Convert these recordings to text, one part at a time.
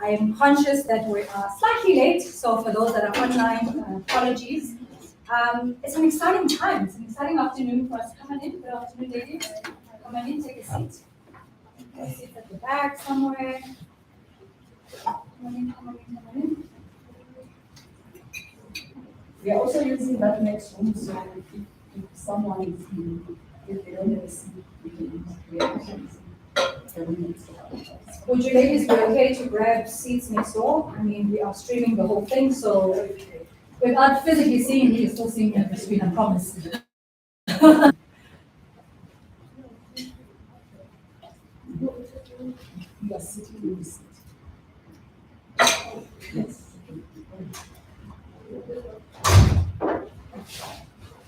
I am conscious that we are slightly late, so for those that are online, apologies. It's an exciting time. It's an exciting afternoon for us. Come on in. Good afternoon, ladies. Come on in, take a seat. Take a seat at the back somewhere. Come on in, come on in, come on in. We are also using that next room, so if someone is if they don't have a seat, we can react. Would you ladies be okay to grab seats next door? I mean, we are streaming the whole thing, so without physically seeing me, you're still seeing me on the screen, I promise. You are sitting in the seat. Yes.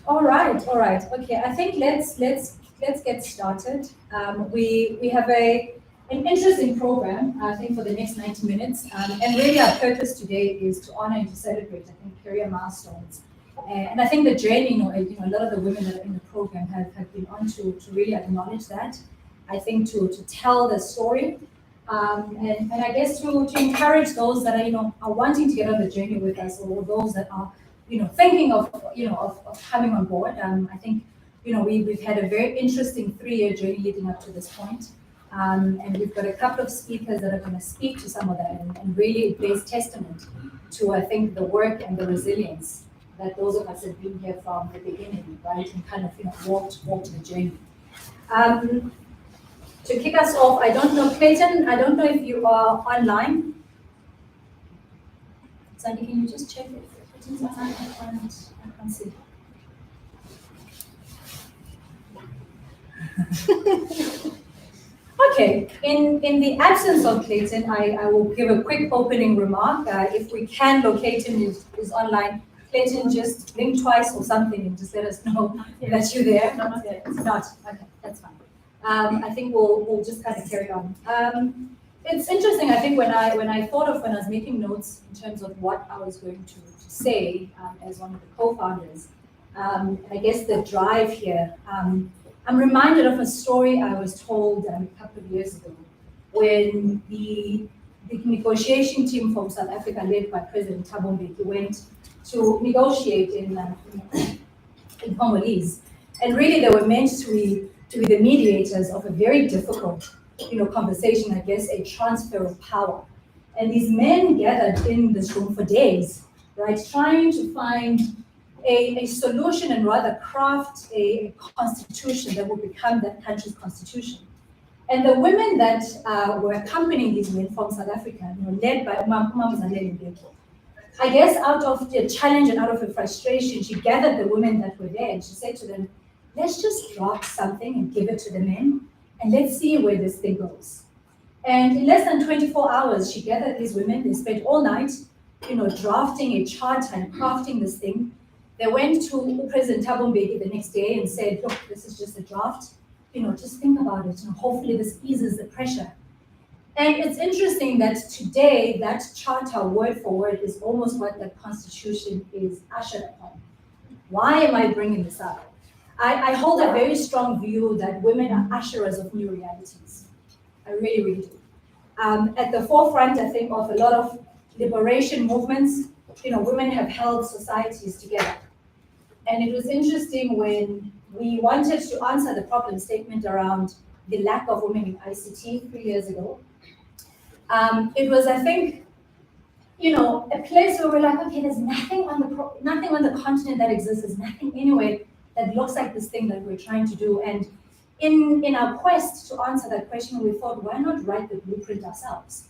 All right. Okay, I think let's get started. We have an interesting program, I think, for the next 90 minutes. And really our purpose today is to honor and to celebrate, I think, career milestones. And I think the journey, a lot of the women that are in the program have been on to really acknowledge that. I think to tell the story. And I guess to encourage those that are wanting to get on the journey with us, or those that are thinking of coming on board. I think we've had a very interesting 3-year journey leading up to this point. And we've got a couple of speakers that are going to speak to some of that, and really it bears testament to, I think, the work and the resilience that those of us have been here from the beginning, right, and kind of walked the journey. To kick us off, I don't know, Clayton, I don't know if you are online. Sandy, can you just check if Clayton's online? I can't see. Okay, in the absence of Clayton, I will give a quick opening remark. If we can locate him, is online. Clayton, just blink twice or something and just let us know that you're there. Not yet. Not, okay, that's fine. I think we'll just kind of carry on. It's interesting, I think, when I was making notes in terms of what I was going to say as one of the co-founders, I guess the drive here, I'm reminded of a story I was told a couple of years ago when the negotiation team from South Africa, led by President Thabo Mbeki, went to negotiate in Congolese. And really they were meant to be the mediators of a very difficult conversation, I guess, a transfer of power. And these men gathered in this room for days, right, trying to find a solution and rather craft a constitution that would become that country's constitution. And the women that were accompanying these men from South Africa, led by Umamzaleli Mbeki, I guess out of the challenge and out of her frustration, she gathered the women that were there and she said to them, let's just draft something and give it to the men and let's see where this thing goes. And in less than 24 hours, she gathered these women. They spent all night, drafting a charter and crafting this thing. They went to President Thabo Mbeki the next day and said, look, this is just a draft. Just think about it. Hopefully this eases the pressure. And it's interesting that today, that charter, word for word, is almost what the Constitution is ushered upon. Why am I bringing this up? I hold a very strong view that women are usherers of new realities. I really, really do. At the forefront, I think, of a lot of liberation movements, women have held societies together. And it was interesting when we wanted to answer the problem statement around the lack of women in ICT 3 years ago. It was, I think, a place where we're like, okay, there's nothing on the continent that exists. There's nothing anywhere that looks like this thing that we're trying to do. And in our quest to answer that question, we thought, why not write the blueprint ourselves?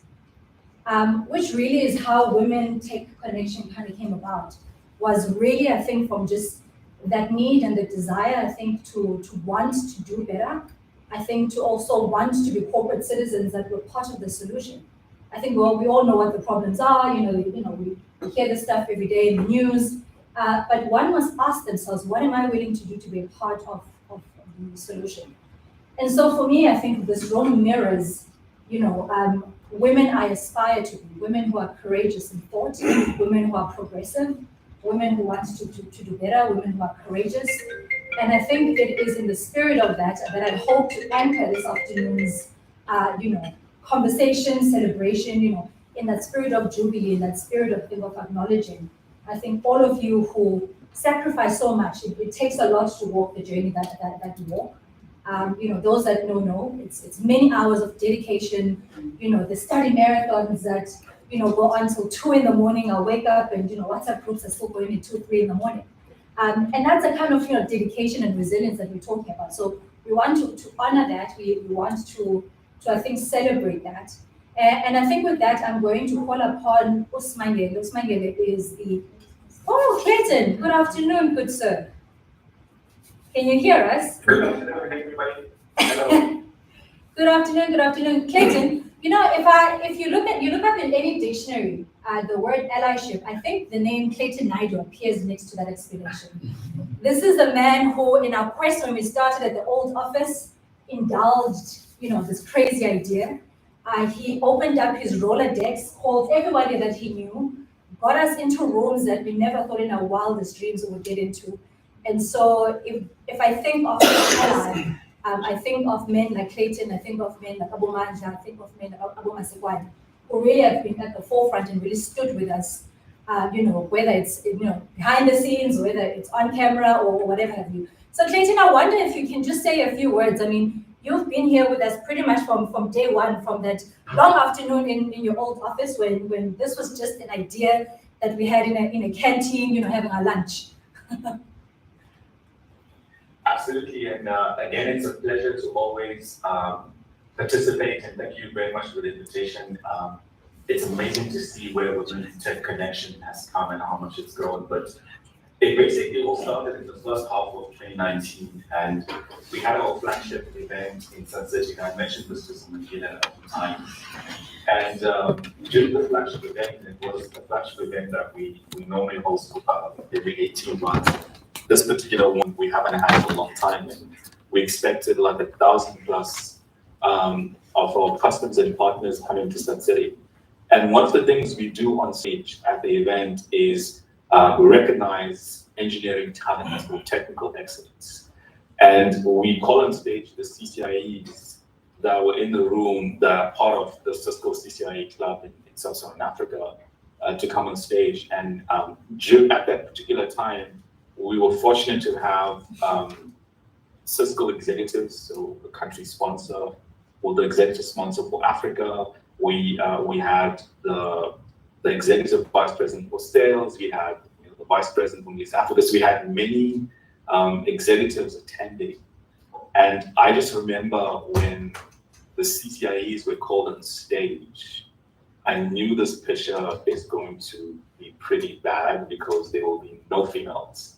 Which really is how Women Tech Connection kind of came about. Was really, I think, from just that need and the desire, I think, to want to do better. I think to also want to be corporate citizens that were part of the solution. I think, well, we all know what the problems are. We hear this stuff every day in the news. But one must ask themselves, what am I willing to do to be a part of the solution? And so for me, I think this role mirrors, women I aspire to be, women who are courageous in thought, women who are progressive, women who want to do better, women who are courageous. And I think it is in the spirit of that I hope to anchor this afternoon's, conversation, celebration, in that spirit of jubilee, in that spirit of acknowledging, I think all of you who sacrifice so much, it takes a lot to walk the journey that you walk. Those that know, it's many hours of dedication, the study marathons that, go on till 2 in the morning. I'll wake up and, WhatsApp groups are still going at 2, 3 in the morning. And that's a kind of, dedication and resilience that we're talking about. So we want to honor that. We want to I think, celebrate that. And I think with that, I'm going to call upon Usmangele. Usmangele is Clayton, good afternoon, good sir. Can you hear us? Good afternoon, everybody. Hello. Good afternoon. Clayton, if you look up in any dictionary, the word allyship, I think the name Clayton Naidu appears next to that explanation. This is the man who, in our quest when we started at the old office, indulged, this crazy idea. He opened up his Rolodex, called everybody that he knew, got us into rooms that we never thought in our wildest dreams we would get into. And so if I think of I think of men like Clayton, I think of men like Abu Manja, I think of men like Abu Masikwan, who really have been at the forefront and really stood with us, whether it's behind the scenes, whether it's on camera or whatever have you. So Clayton, I wonder if you can just say a few words. I mean, you've been here with us pretty much from day one, from that long afternoon in your old office when this was just an idea that we had in a canteen, having our lunch. Absolutely, and again, it's a pleasure to always participate, and thank you very much for the invitation. It's amazing to see where Women Tech Connection has come and how much it's grown, but it basically all started in the first half of 2019, and we had our flagship event in Sun City, and I mentioned this to someone here at the time. And during the flagship event, it was a flagship event that we normally host every 18 months. This particular one we haven't had for a long time, and we expected like 1,000 plus of our customers and partners coming to Sun City. And one of the things we do on stage at the event is we recognize engineering talent or technical excellence. And we call on stage the CCIEs that were in the room that are part of the Cisco CCIE club in Sub-Saharan Africa to come on stage. And at that particular time, we were fortunate to have Cisco executives, so the country sponsor, or the executive sponsor for Africa. We had the executive vice president for sales. We had the vice president from East Africa. So we had many executives attending. And I just remember when the CCIEs were called on stage, I knew this picture is going to be pretty bad because there will be no females.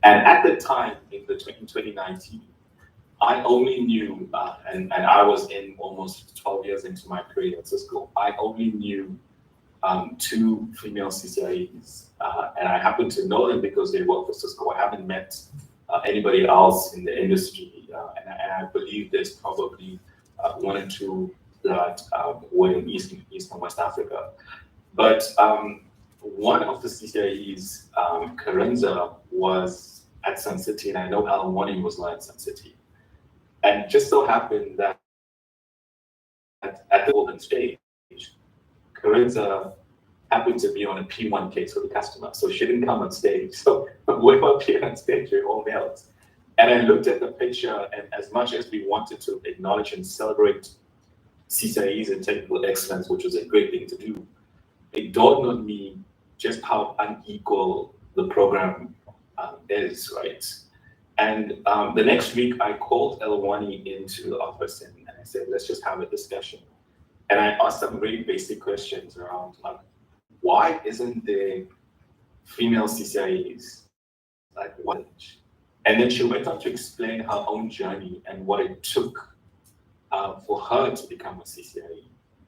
And at the time, in 2019, I only knew, and I was in almost 12 years into my career at Cisco, I only knew 2 female CCIEs. And I happen to know them because they work for Cisco. I haven't met anybody else in the industry. And I believe there's probably 1 or 2 that were in East and West Africa. But one of the CCIEs, Karenza, was at Sun City, and I know Al-Wani was at Sun City. And it just so happened that at the golden stage, Karenza happened to be on a P1 case for the customer, so she didn't come on stage. So we're up here on stage, we're all males. And I looked at the picture, and as much as we wanted to acknowledge and celebrate CCIEs and technical excellence, which was a great thing to do, it dawned on me just how unequal the program is, right? And the next week, I called Elwani into the office and I said, let's just have a discussion. And I asked some really basic questions around, like, why isn't there female CCIEs? Like, what? And then she went on to explain her own journey and what it took for her to become a CCIE.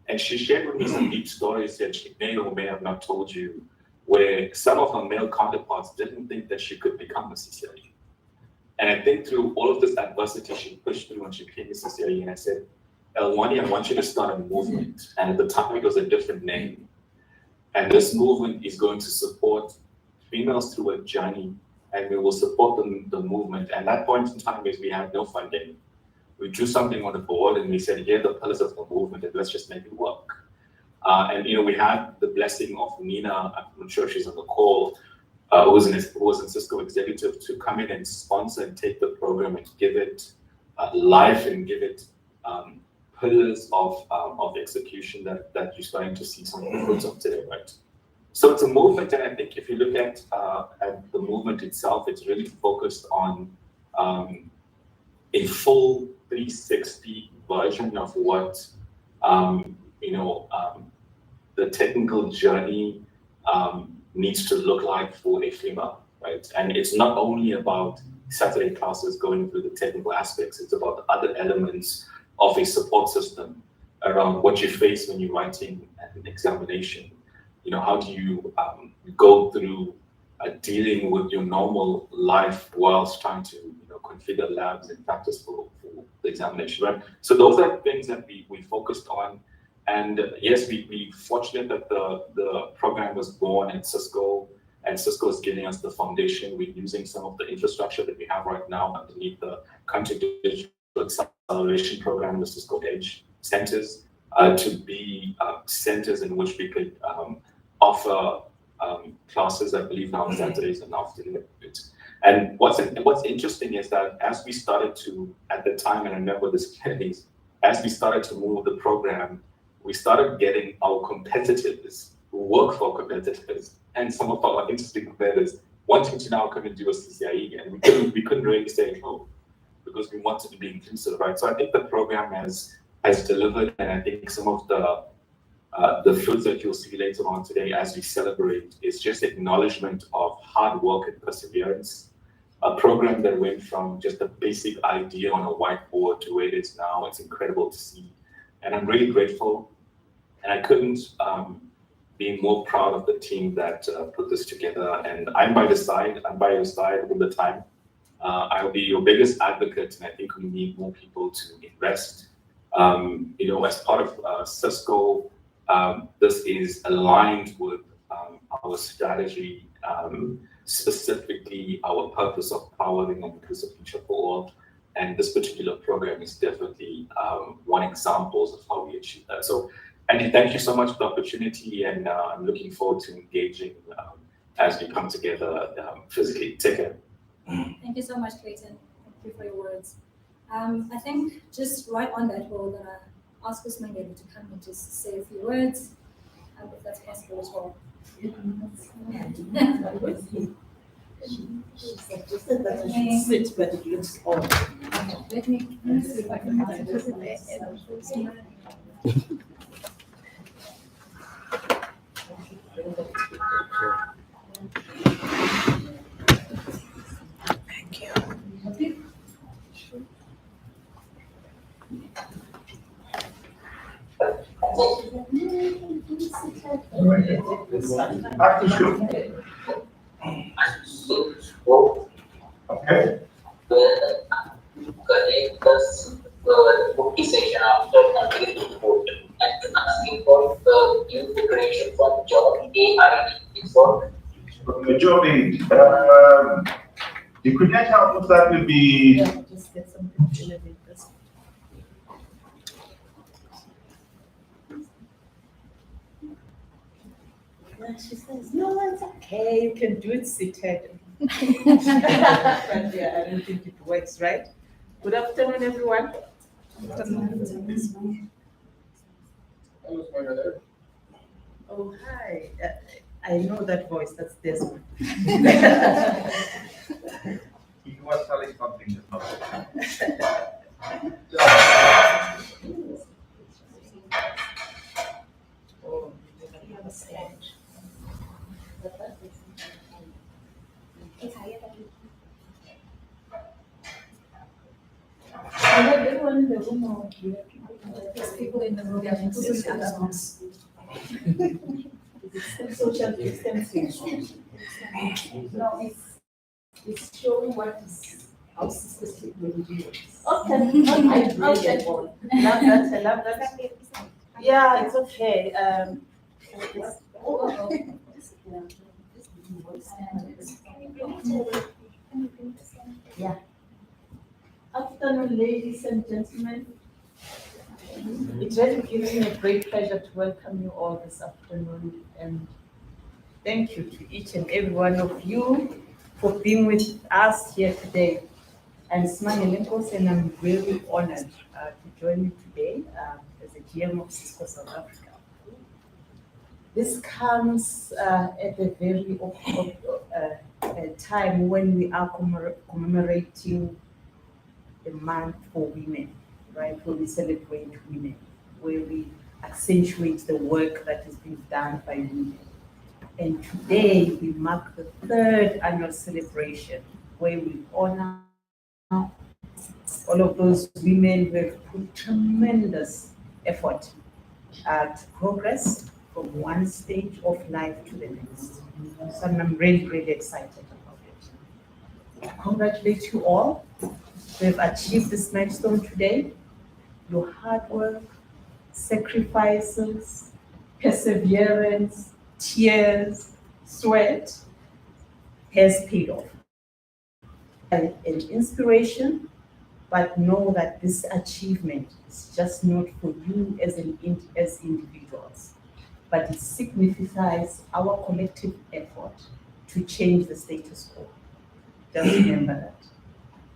And she shared with me some deep stories that she may or may have not told you, where some of her male counterparts didn't think that she could become a CCIE. And I think through all of this adversity she pushed through when she became a CCIE, and I said, Elwani, I want you to start a movement. And at the time, it was a different name. And this movement is going to support females through a journey, and we will support the movement. And that point in time is we had no funding. We drew something on the board and we said, here are the pillars of the movement, and let's just make it work. And we had the blessing of Nina. I'm sure she's on the call. Who was in Cisco executive to come in and sponsor and take the program and give it life and give it pillars of execution that you're starting to see some of the fruits of today, right? So it's a movement, and I think if you look at the movement itself, it's really focused on a full 360 version of what the technical journey needs to look like for a female, right? And it's not only about Saturday classes going through the technical aspects, it's about the other elements of a support system around what you face when you're writing an examination. How do you go through dealing with your normal life whilst trying to configure labs and practice for the examination, right? So those are things that we focused on. And yes, we fortunate that the program was born at Cisco, and Cisco is giving us the foundation. We're using some of the infrastructure that we have right now underneath the Country Digital Acceleration Program, the Cisco Edge centers, to be centers in which we could offer classes, I believe now on Saturdays and afternoons. And what's interesting is that as we started to, at the time, and I remember this clearly, as we started to move the program, we started getting our competitors who work for competitors and some of our interesting competitors wanting to now come and do a CCIE, and we couldn't really say no because we wanted to be inclusive, right? So I think the program has delivered, and I think some of the fruits that you'll see later on today as we celebrate is just acknowledgement of hard work and perseverance. A program that went from just a basic idea on a whiteboard to where it is now. It's incredible to see. And I'm really grateful. And I couldn't be more proud of the team that put this together. And I'm by your side all the time. I'll be your biggest advocate, and I think we need more people to invest. As part of Cisco, this is aligned with our strategy, specifically our purpose of powering an inclusive future for all. And this particular program is definitely one example of how we achieve that. So, Andy, thank you so much for the opportunity, and I'm looking forward to engaging as we come together physically. Take care. Thank you so much, Clayton. Thank you for your words. I think just right on that, we're going to ask Usman maybe to come and just say a few words, if that's possible as well. She suggested that I should sit, but it looks odd. Let me see if I can find it. Thank you. Okay. Okay. Connect us booking session after completing the report and asking for the new declaration from job AID for the job aid. The credential of that will be. Yeah, just get some elevators. Yeah, she says, no, it's okay, you can do it seated. But yeah, I don't think it works, right? Good afternoon, everyone. Oh, hi. I know that voice, that's Desmond. He was telling something just now. Oh, you have a stage. Everyone in the room or There's people in the room that are including other ones. social distancing. No, it's showing what is our sister's technology. Okay, okay. Love that, I love that. Yeah, it's okay. Yeah. Afternoon, ladies and gentlemen. It really gives me a great pleasure to welcome you all this afternoon, and thank you to each and every one of you for being with us here today. And Smangele, and I'm really honored to join you today as a GM of Cisco South Africa. This comes at a very time when we are commemorating the month for women, right? Where we celebrate women, where we accentuate the work that is being done by women. And today we mark the third annual celebration where we honor all of those women who have put tremendous effort to progress from one stage of life to the next. So I'm really, really excited about it. I congratulate you all who have achieved this milestone today. Your hard work, sacrifices, perseverance, tears, sweat has paid off. And inspiration, but know that this achievement is just not for you as individuals, but it signifies our collective effort to change the status quo. Just remember that.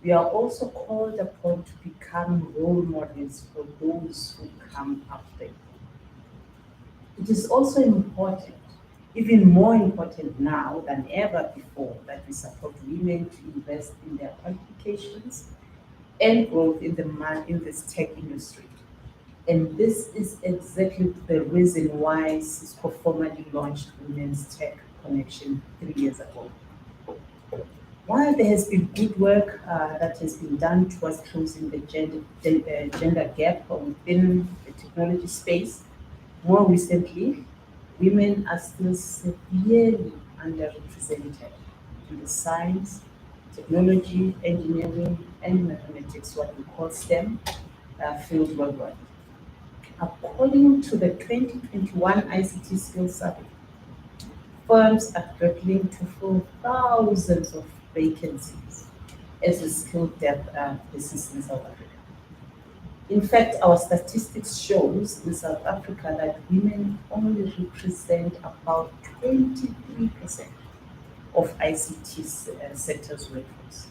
We are also called upon to become role models for those who come after you. It is also important, even more important now than ever before, that we support women to invest in their qualifications and growth in this tech industry. And this is exactly the reason why Cisco formally launched Women's Tech Connection 3 years ago. While there has been good work that has been done towards closing the gender gap within the technology space, more recently, women are still severely underrepresented in the science, technology, engineering, and mathematics, what we call STEM, field worldwide. According to the 2021 ICT Skills Survey, firms are struggling to fill thousands of vacancies as a skilled dev business in South Africa. In fact, our statistics shows in South Africa that women only represent about 23% of ICT sector's workforce.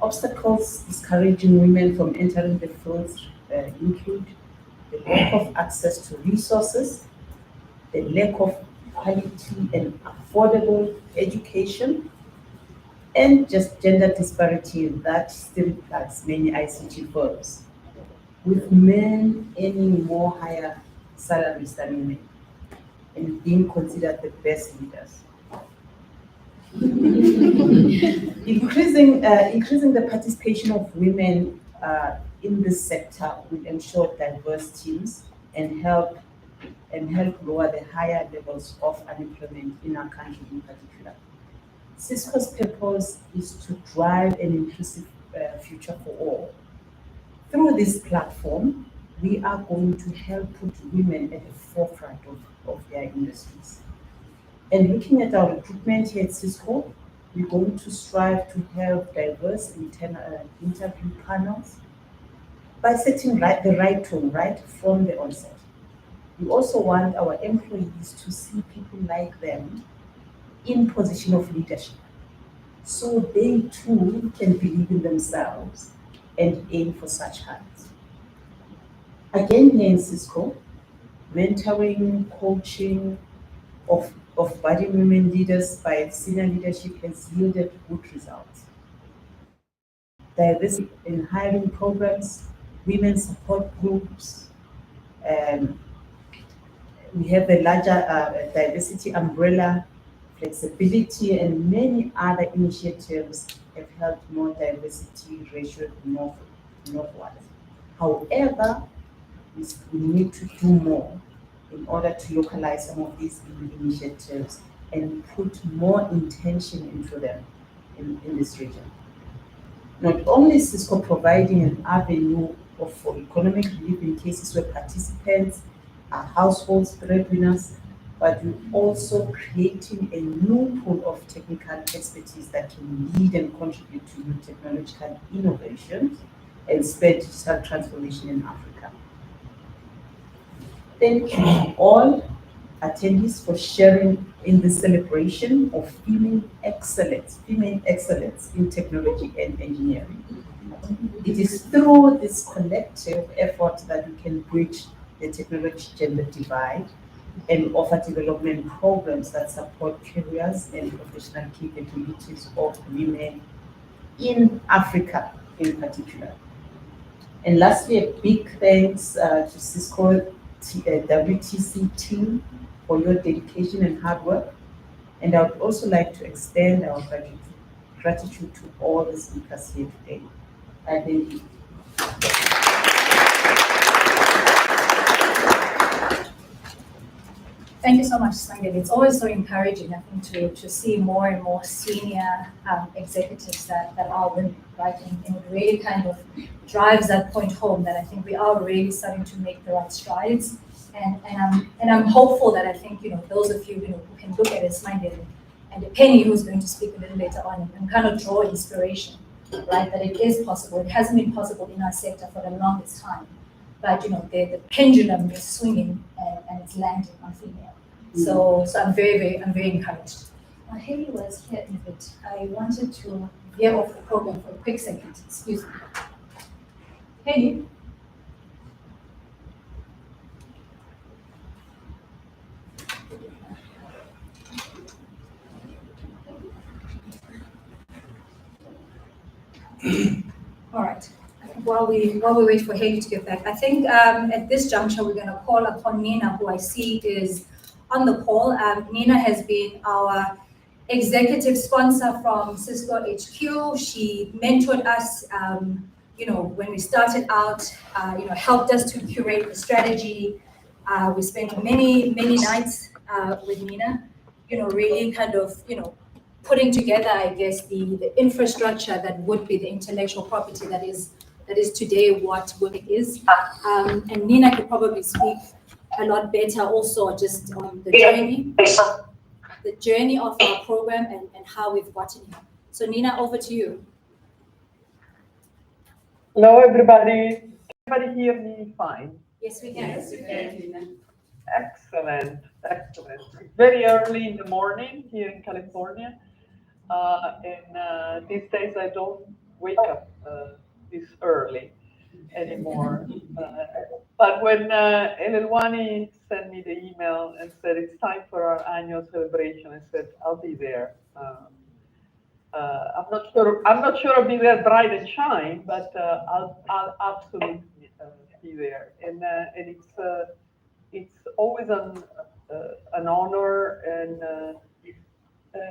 Obstacles discouraging women from entering the fields include the lack of access to resources, the lack of quality and affordable education, and just gender disparity that still plagues many ICT firms, with men earning more higher salaries than women and being considered the best leaders. Increasing the participation of women in this sector will ensure diverse teams and help lower the higher levels of unemployment in our country in particular. Cisco's purpose is to drive an inclusive future for all. Through this platform, we are going to help put women at the forefront of their industries. And looking at our recruitment here at Cisco, we're going to strive to have diverse interview panels by setting the right tone right from the onset. We also want our employees to see people like them in position of leadership, so they too can believe in themselves and aim for such heights. Again, here in Cisco, mentoring, coaching of budding women leaders by senior leadership has yielded good results. Diversity in hiring programs, women support groups, we have a larger diversity umbrella, flexibility, and many other initiatives have helped more diversity ratio northward. However, we need to do more in order to localize some of these initiatives and put more intention into them in this region. Not only is Cisco providing an avenue for economic relief in cases where participants are households breadwinners, but we're also creating a new pool of technical expertise that can lead and contribute to new technological innovations and spread digital transformation in Africa. thank you all attendees for sharing in the celebration of female excellence in technology and engineering. It is through this collective effort that we can bridge the technology gender divide and offer development programs that support careers and professional capabilities of women in Africa in particular. And lastly, a big thanks to Cisco WTC team for your dedication and hard work. And I would also like to extend our gratitude to all the speakers here today. I thank you. Thank you so much, Sangeli. It's always so encouraging, I think, to see more and more senior executives that are women, right? And it really kind of drives that point home that I think we are really starting to make the right strides. And I'm hopeful that I think, those of you, who can look at it, Sangeli, and Penny, who's going to speak a little later on, and kind of draw inspiration, right? That it is possible. It hasn't been possible in our sector for the longest time. But the pendulum is swinging and it's landing on female. So I'm very encouraged. Haley was here in a bit. I wanted to veer off the program for a quick second. Excuse me. Haley. All right. While we wait for Haley to get back, I think at this juncture we're going to call upon Nina, who I see is on the call. Nina has been our executive sponsor from Cisco HQ. She mentored us, when we started out, helped us to curate the strategy. We spent many nights with Nina, really kind of, putting together, I guess, the infrastructure that would be the intellectual property that is today what Wiki is. And Nina could probably speak a lot better also just on the journey of our program and how we've gotten here. So Nina, over to you. Hello, everybody. Everybody hear me fine? Yes, we can. Yes, you can, Nina. Excellent. It's very early in the morning here in California. And these days I don't wake up this early anymore. But when Elelwani sent me the email and said it's time for our annual celebration, I said I'll be there. I'm not sure I'll be there bright and shine, but I'll absolutely be there. And it's always an honor, and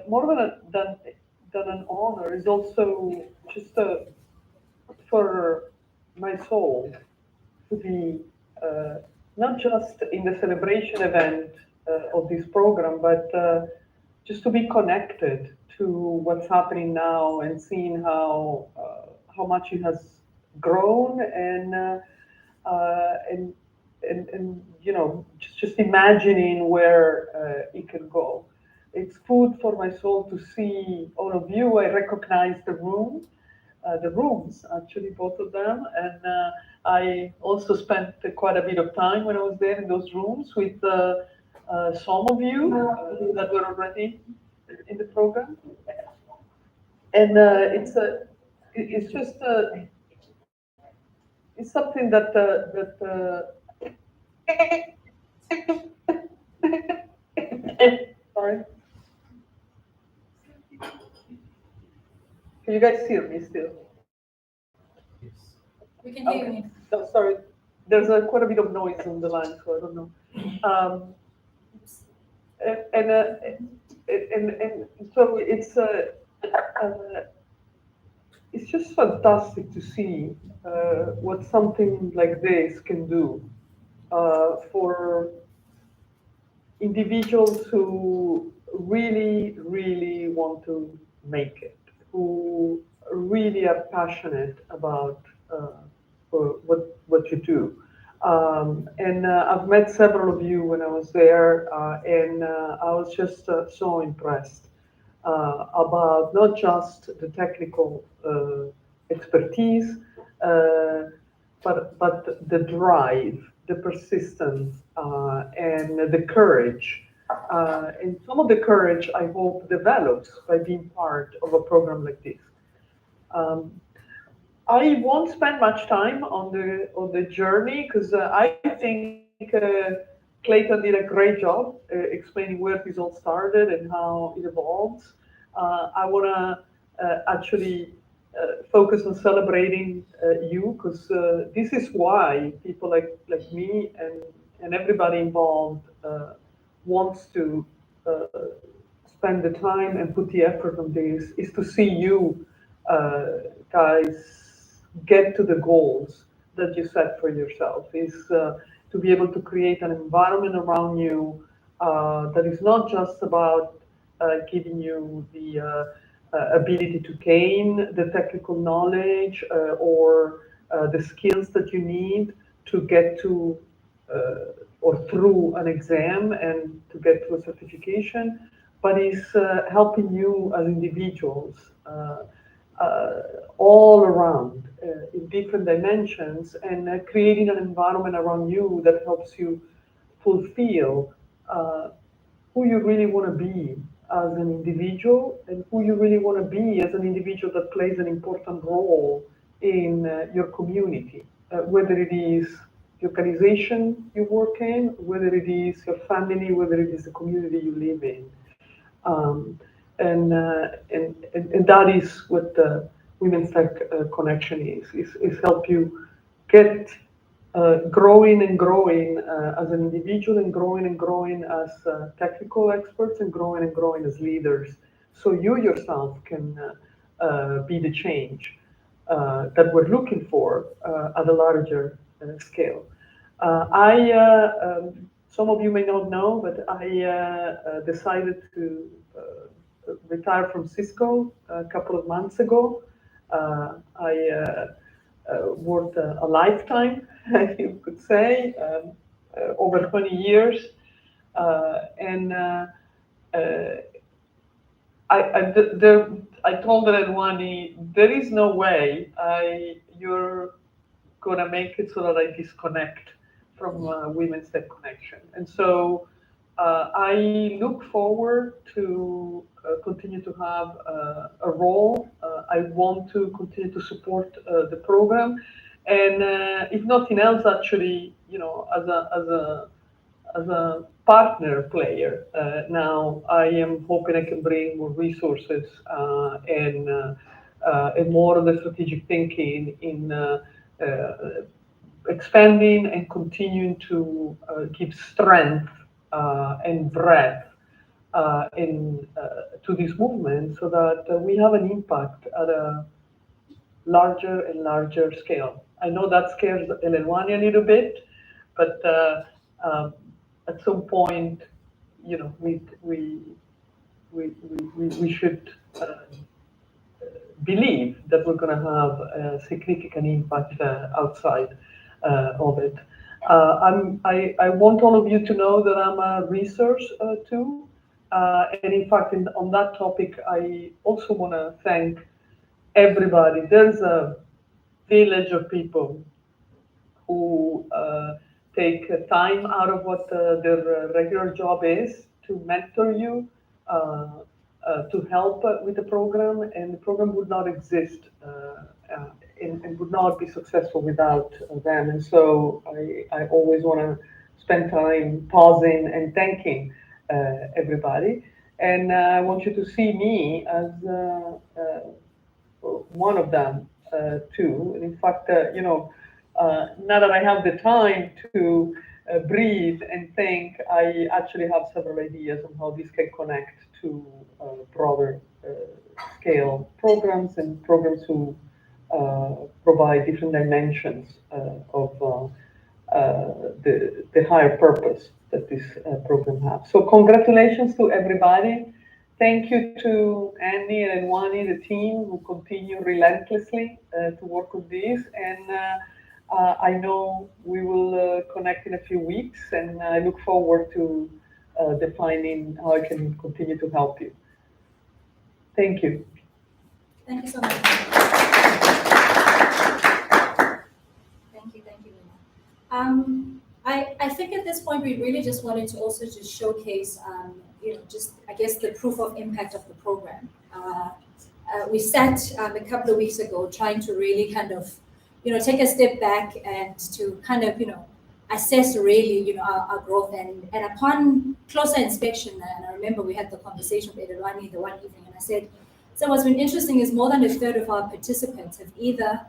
more than an honor is also just for my soul to be not just in the celebration event of this program, but just to be connected to what's happening now and seeing how much it has grown and just imagining where it can go. It's food for my soul to see all of you. I recognize the rooms, actually, both of them. And I also spent quite a bit of time when I was there in those rooms with some of you that were already in the program. And it's something that sorry. Can you guys hear me still? We can hear you. No, sorry. There's quite a bit of noise on the line, so I don't know. And so it's just fantastic to see what something like this can do for individuals who really want to make it, who really are passionate about what you do. And I've met several of you when I was there, and I was just so impressed about not just the technical expertise, but the drive the persistence, and the courage. And some of the courage I hope develops by being part of a program like this. Um, I won't spend much time on the journey because I think Clayton did a great job explaining where this all started and how it evolves. I want to actually focus on celebrating you because this is why people like me and everybody involved wants to uh, spend the time and put the effort on this is to see you uh, guys get to the goals that you set for yourself is to be able to create an environment around you that is not just about giving you the ability to gain the technical knowledge or the skills that you need to get to or through an exam and to get to a certification, but is helping you as individuals uh, all around in different dimensions and creating an environment around you that helps you fulfill uh, who you really want to be as an individual and who you really want to be as an individual that plays an important role in your community, whether it is the organization you work in, whether it is your family, whether it is the community you live in. Um, and that is what the Women's Tech Connection is help you get growing and growing as an individual and growing as technical experts and growing as leaders. So you yourself can be the change that we're looking for at a larger scale. Some of you may not know, but I decided to retire from Cisco a couple of months ago. I worked a lifetime, you could say, over 20 years. And I told Redwani, there is no way you're gonna make it so that I disconnect from Women's Tech Connection. And so I look forward to continue to have a role. I want to continue to support the program, and if nothing else, actually, you know, as a partner player. Now I am hoping I can bring more resources and more of the strategic thinking in expanding and continuing to give strength and breadth to this movement so that we have an impact at a larger and larger scale. I know that scares Elelwani a little bit, but um, at some point, you know, we should believe that we're going to have a significant impact outside of it. I want all of you to know that I'm a resource too. And in fact, on that topic, I also want to thank everybody. There's a village of people who take time out of what their regular job is to mentor you, to help with the program, and the program would not exist and would not be successful without them. And so I always want to spend time pausing and thanking everybody. And I want you to see me as one of them too. And in fact, now that I have the time to breathe and think, I actually have several ideas on how this can connect to broader scale programs and programs who provide different dimensions of the higher purpose that this program has. So congratulations to everybody. Thank you to Annie and Wani, the team, who continue relentlessly to work on this. And I know we will connect in a few weeks, and I look forward to defining how I can continue to help you. Thank you. Thank you so much. Thank you, Nina. I think at this point, we really just wanted to also just showcase, just, I guess, the proof of impact of the program. We sat a couple of weeks ago trying to really kind of, take a step back and to kind of, assess really, our growth. And upon closer inspection, and I remember we had the conversation with Edelwani the one evening, and I said, so what's been interesting is more than a third of our participants have either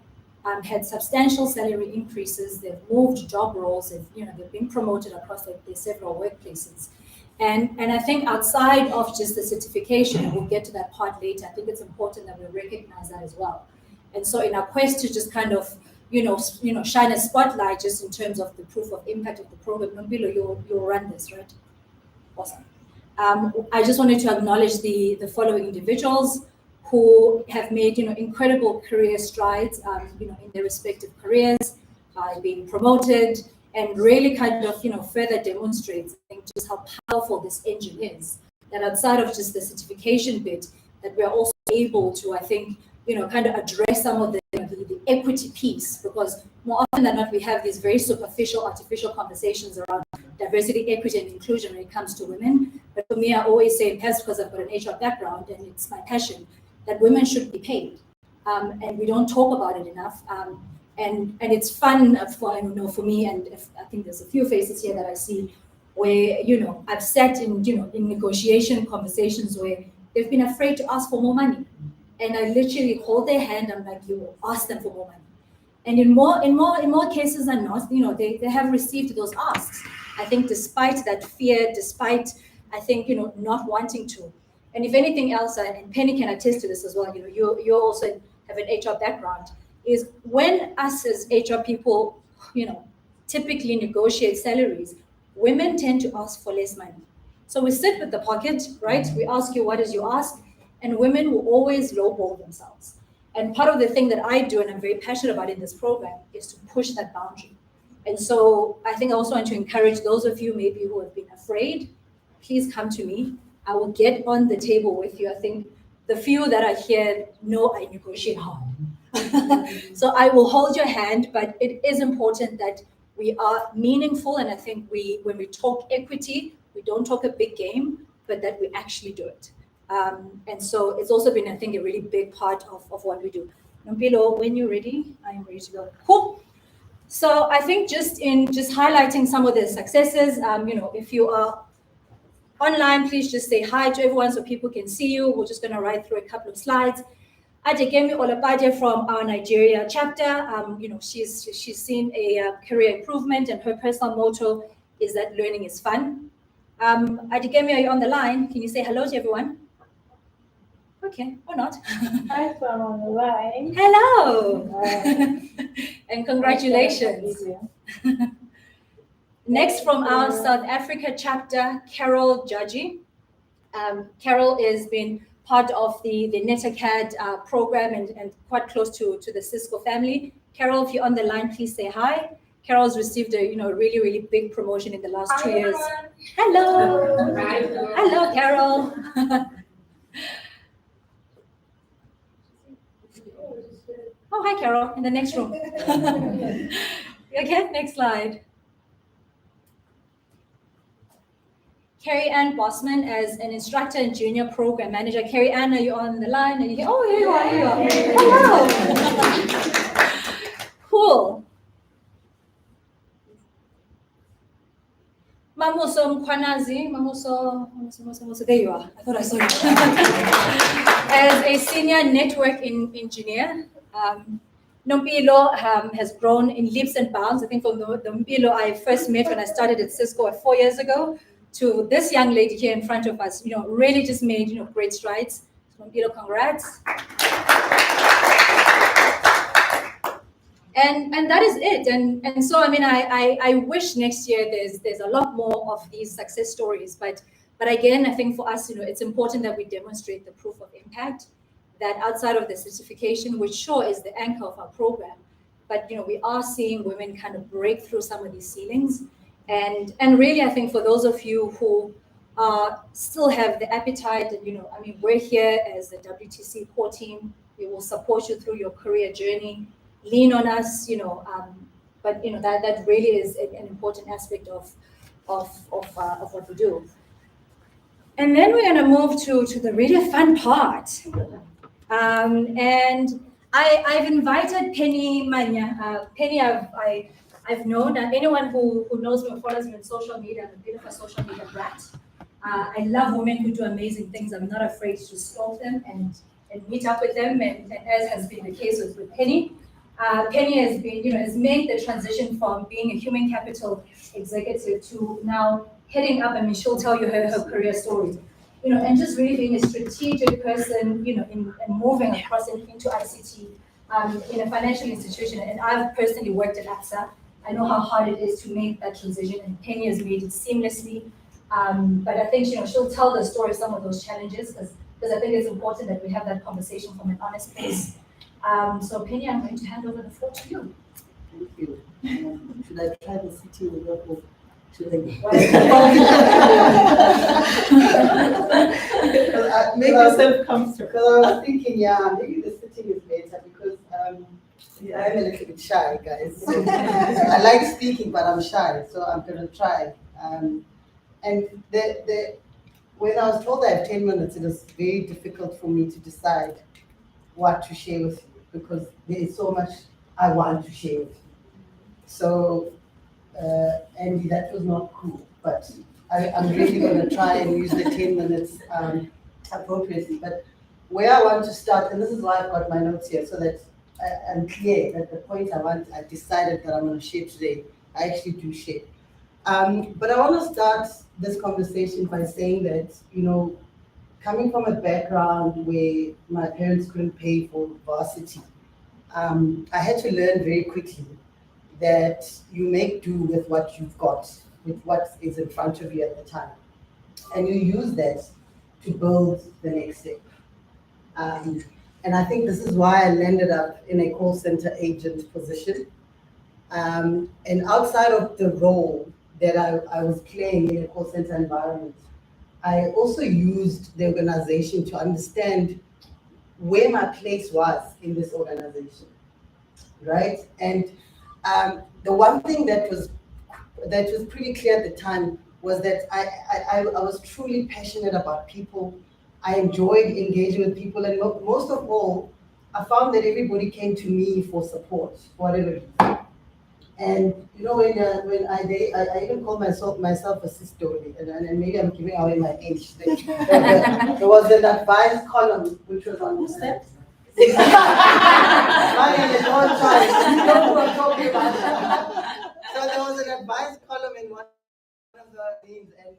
had substantial salary increases, they've moved job roles, they've been promoted across their several workplaces. And I think outside of just the certification, and we'll get to that part later, I think it's important that we recognize that as well. And so in our quest to just kind of, shine a spotlight just in terms of the proof of impact of the program, Nombilo, you'll run this, right? Awesome. I just wanted to acknowledge the following individuals who have made, incredible career strides, in their respective careers by being promoted, and really kind of, further demonstrates, I think, just how powerful this engine is. That outside of just the certification bit, that we're also able to, I think, kind of address some of the equity piece, because more often than not, we have these very superficial, artificial conversations around diversity, equity, and inclusion when it comes to women. But for me, I always say, perhaps because I've got an HR background and it's my passion, that women should be paid. And we don't talk about it enough. And it's fun for me, and I think there's a few faces here that I see where, I've sat in negotiation conversations where they've been afraid to ask for more money. And I literally hold their hand, I'm like, you ask them for more money. And in more cases than not, they have received those asks. I think despite that fear, despite, I think, not wanting to. And if anything else, and Penny can attest to this as well, you also have an HR background, is when us as HR people, typically negotiate salaries, women tend to ask for less money. So we sit with the pocket, right? We ask you, what is your ask? And women will always lowball themselves. And part of the thing that I do, and I'm very passionate about in this program, is to push that boundary. And so I think I also want to encourage those of you maybe who have been afraid, please come to me. I will get on the table with you. I think the few that are here know I negotiate hard. So I will hold your hand, but it is important that we are meaningful. And I think when we talk equity, we don't talk a big game, but that we actually do it. And so it's also been, I think, a really big part of what we do. Nombilo, when you're ready, I am ready to go. Cool. So I think just highlighting some of the successes, if you are online, please just say hi to everyone so people can see you. We're just going to ride through a couple of slides. Adekemi Olabade from our Nigeria chapter, she's seen a career improvement, and her personal motto is that learning is fun. Adekemi, are you on the line? Can you say hello to everyone? Okay, or not. Hi, I'm on the line. Hello. And congratulations. Next from our South Africa chapter, Carol Judgy. Carol has been part of the NetaCAD program and quite close to the Cisco family. Carol, if you're on the line, please say hi. Carol's received a really, really big promotion in the last 2 years. Hello. Hello, Carol. Oh, hi, Carol, in the next room. Okay, next slide. Carrie Ann Bossman as an instructor and junior program manager. Carrie Ann, are you on the line? Are you here? Oh, here you are. Here you are. Hello. Cool. Mamuso Mkwanazi. Mamuso. There you are. I thought I saw you. As a senior network engineer, Nombilo has grown in leaps and bounds. I think from the Nombilo I first met when I started at Cisco 4 years ago to this young lady here in front of us, really just made, great strides. So Nombilo, congrats. And that is it. And so, I mean, I wish next year there's a lot more of these success stories. But again, I think for us, it's important that we demonstrate the proof of impact, that outside of the certification, which sure is the anchor of our program, but we are seeing women kind of break through some of these ceilings. And really, I think for those of you who still have the appetite, and I mean, we're here as the WTC core team. We will support you through your career journey. Lean on us, but that really is an important aspect of what we do. And then we're going to move to the really fun part. And I've invited Penny Manya. Penny, I've known anyone who knows me or follows me on social media. I'm a bit of a social media brat. I love women who do amazing things. I'm not afraid to stalk them and meet up with them. And as has been the case with Penny, Penny has been, has made the transition from being a human capital executive to now heading up. I mean, she'll tell you her career story. And just really being a strategic person, and moving across into ICT in a financial institution. And I've personally worked at AXA. I know how hard it is to make that transition, and Penny has made it seamlessly. But I think she'll tell the story of some of those challenges because I think it's important that we have that conversation from an honest place. So Penny, I'm going to hand over the floor to you. Thank you. Should I try the sitting with your should I Make yourself comfortable. Because I was thinking, maybe the sitting is better because I'm a little bit shy, guys. So I like speaking, but I'm shy, so I'm going to try. And when I was told I have 10 minutes, it was very difficult for me to decide what to share with you because there is so much I want to share with you. So, Andy, that was not cool, but I'm really going to try and use the 10 minutes appropriately. But where I want to start, and this is why I've got my notes here, so that I'm clear that the point I decided that I'm going to share today, I actually do share. But I want to start this conversation by saying that, coming from a background where my parents couldn't pay for varsity, I had to learn very quickly that you make do with what you've got, with what is in front of you at the time. And you use that to build the next step. And I think this is why I landed up in a call center agent position. And outside of the role that I was playing in a call center environment, I also used the organization to understand where my place was in this organization, right? And the one thing that was pretty clear at the time was that I was truly passionate about people. I enjoyed engaging with people, and most of all, I found that everybody came to me for support, for whatever reason. And when I even call myself a Cisco, and maybe I'm giving away my age. There was an advice column which was on the steps. You know who I'm talking about. So there was an advice column in one of the things, and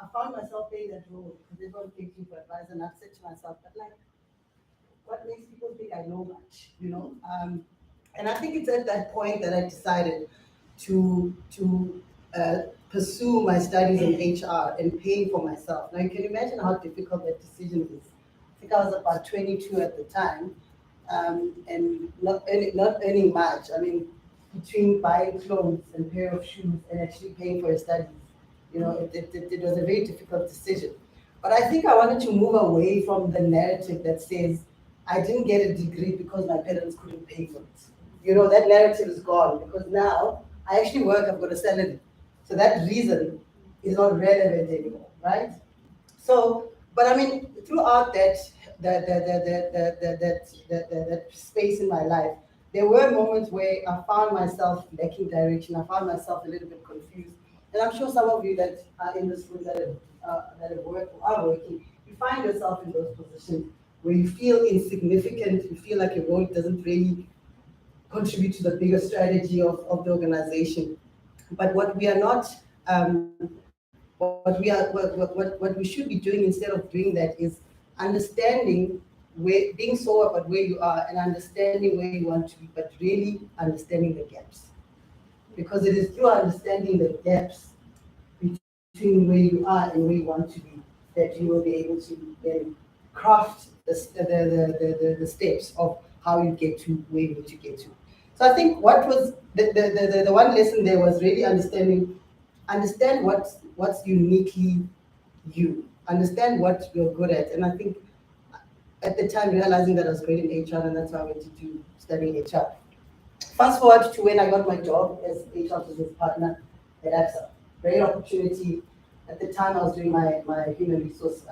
I found myself playing that role because everyone takes you for advice, and I've said to myself, but like, what makes people think I know much, And I think it's at that point that I decided to pursue my studies in HR and paying for myself. Now you can imagine how difficult that decision is. I think I was about 22 at the time, and not earning much. I mean, between buying clothes and pair of shoes and actually paying for your studies, it was a very difficult decision. But I think I wanted to move away from the narrative that says I didn't get a degree because my parents couldn't pay for it. That narrative is gone because now I actually work, I've got a salary. So that reason is not relevant anymore, right? So, but I mean, throughout that space in my life, there were moments where I found myself lacking direction. I found myself a little bit confused. And I'm sure some of you that are in this room that are working, you find yourself in those positions where you feel insignificant, you feel like your role doesn't really contribute to the bigger strategy of the organization. But what we are not, what we should be doing instead of doing that is understanding being sober about where you are and understanding where you want to be, but really understanding the gaps. Because it is through understanding the gaps between where you are and where you want to be that you will be able to then craft the steps of how you get to where you need to get to. So I think what was the one lesson there was really understand what's uniquely you, understand what you're good at. And I think at the time realizing that I was great in HR, and that's why I went to study HR. Fast forward to when I got my job as HR business partner at ABSA. Great opportunity. At the time, I was doing my human resource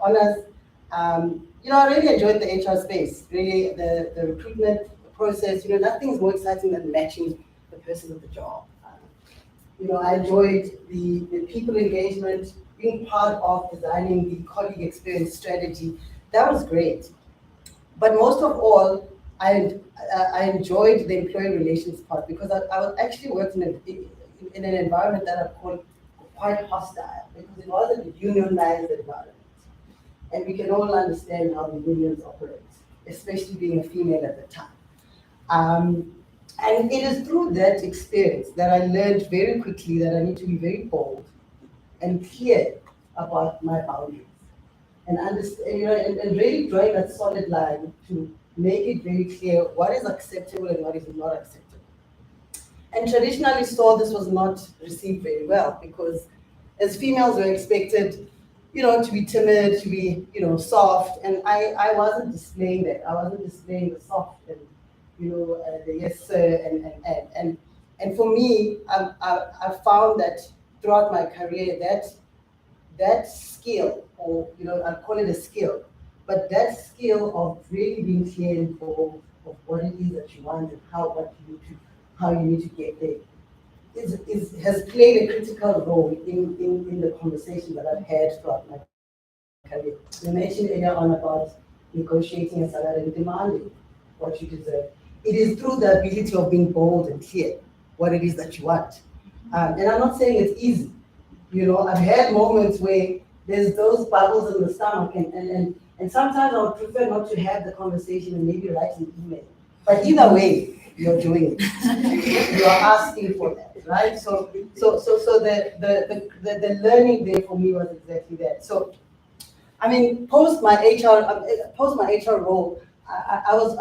honors. I really enjoyed the HR space. Really, the recruitment process. Nothing's more exciting than matching the person with the job. I enjoyed the people engagement, being part of designing the colleague experience strategy. That was great. But most of all, I enjoyed the employee relations part because I was actually worked in an environment that I call quite hostile because it wasn't a unionized environment. And we can all understand how the unions operate, especially being a female at the time. And it is through that experience that I learned very quickly that I need to be very bold and clear about my boundaries and understand, and really drawing that solid line to make it very clear what is acceptable and what is not acceptable. And traditionally, so this was not received very well because as females were expected, to be timid, to be, soft, and I wasn't displaying that. I wasn't displaying the soft and, the yes sir, and for me, I found that throughout my career that skill, or I call it a skill, but that skill of really being clear and bold of what it is that you want and how you need to get there has played a critical role in the conversation that I've had throughout my career. You mentioned earlier on about negotiating a salary and demanding what you deserve. It is through the ability of being bold and clear what it is that you want. And I'm not saying it's easy. I've had moments where there's those bubbles in the stomach, and sometimes I would prefer not to have the conversation and maybe write an email. But either way, you're doing it. You are asking for that, right? So the learning there for me was exactly that. So, post my HR role, I was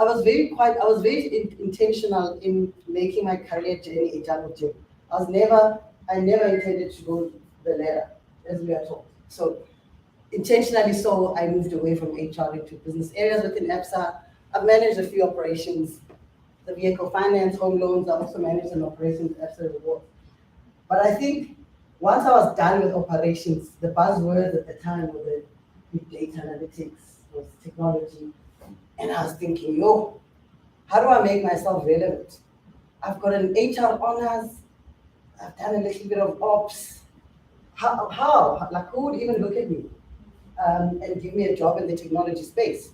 very intentional in making my career journey a jungle gym. I never intended to go the ladder, as we are told. So intentionally so, I moved away from HR into business areas within ABSA. I've managed a few operations, the vehicle finance, home loans. I also managed an operation at ABSA Reward. But I think once I was done with operations, the buzzwords at the time were the big data analytics, was technology. And I was thinking, how do I make myself relevant? I've got an HR honors, I've done a little bit of ops. How? Like, who would even look at me and give me a job in the technology space?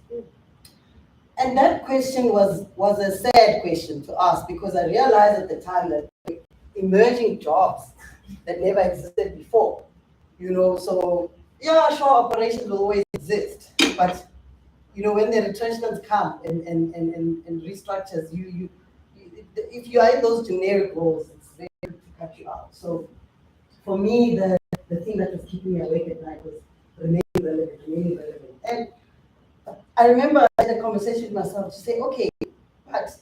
And that question was a sad question to ask because I realized at the time that emerging jobs that never existed before, so yeah, sure, operations will always exist, but when the retrenchments come and restructures, if you are in those generic roles, it's very good to cut you out. So for me, the thing that was keeping me awake at night was remaining relevant. And I remember I had a conversation with myself to say, okay, but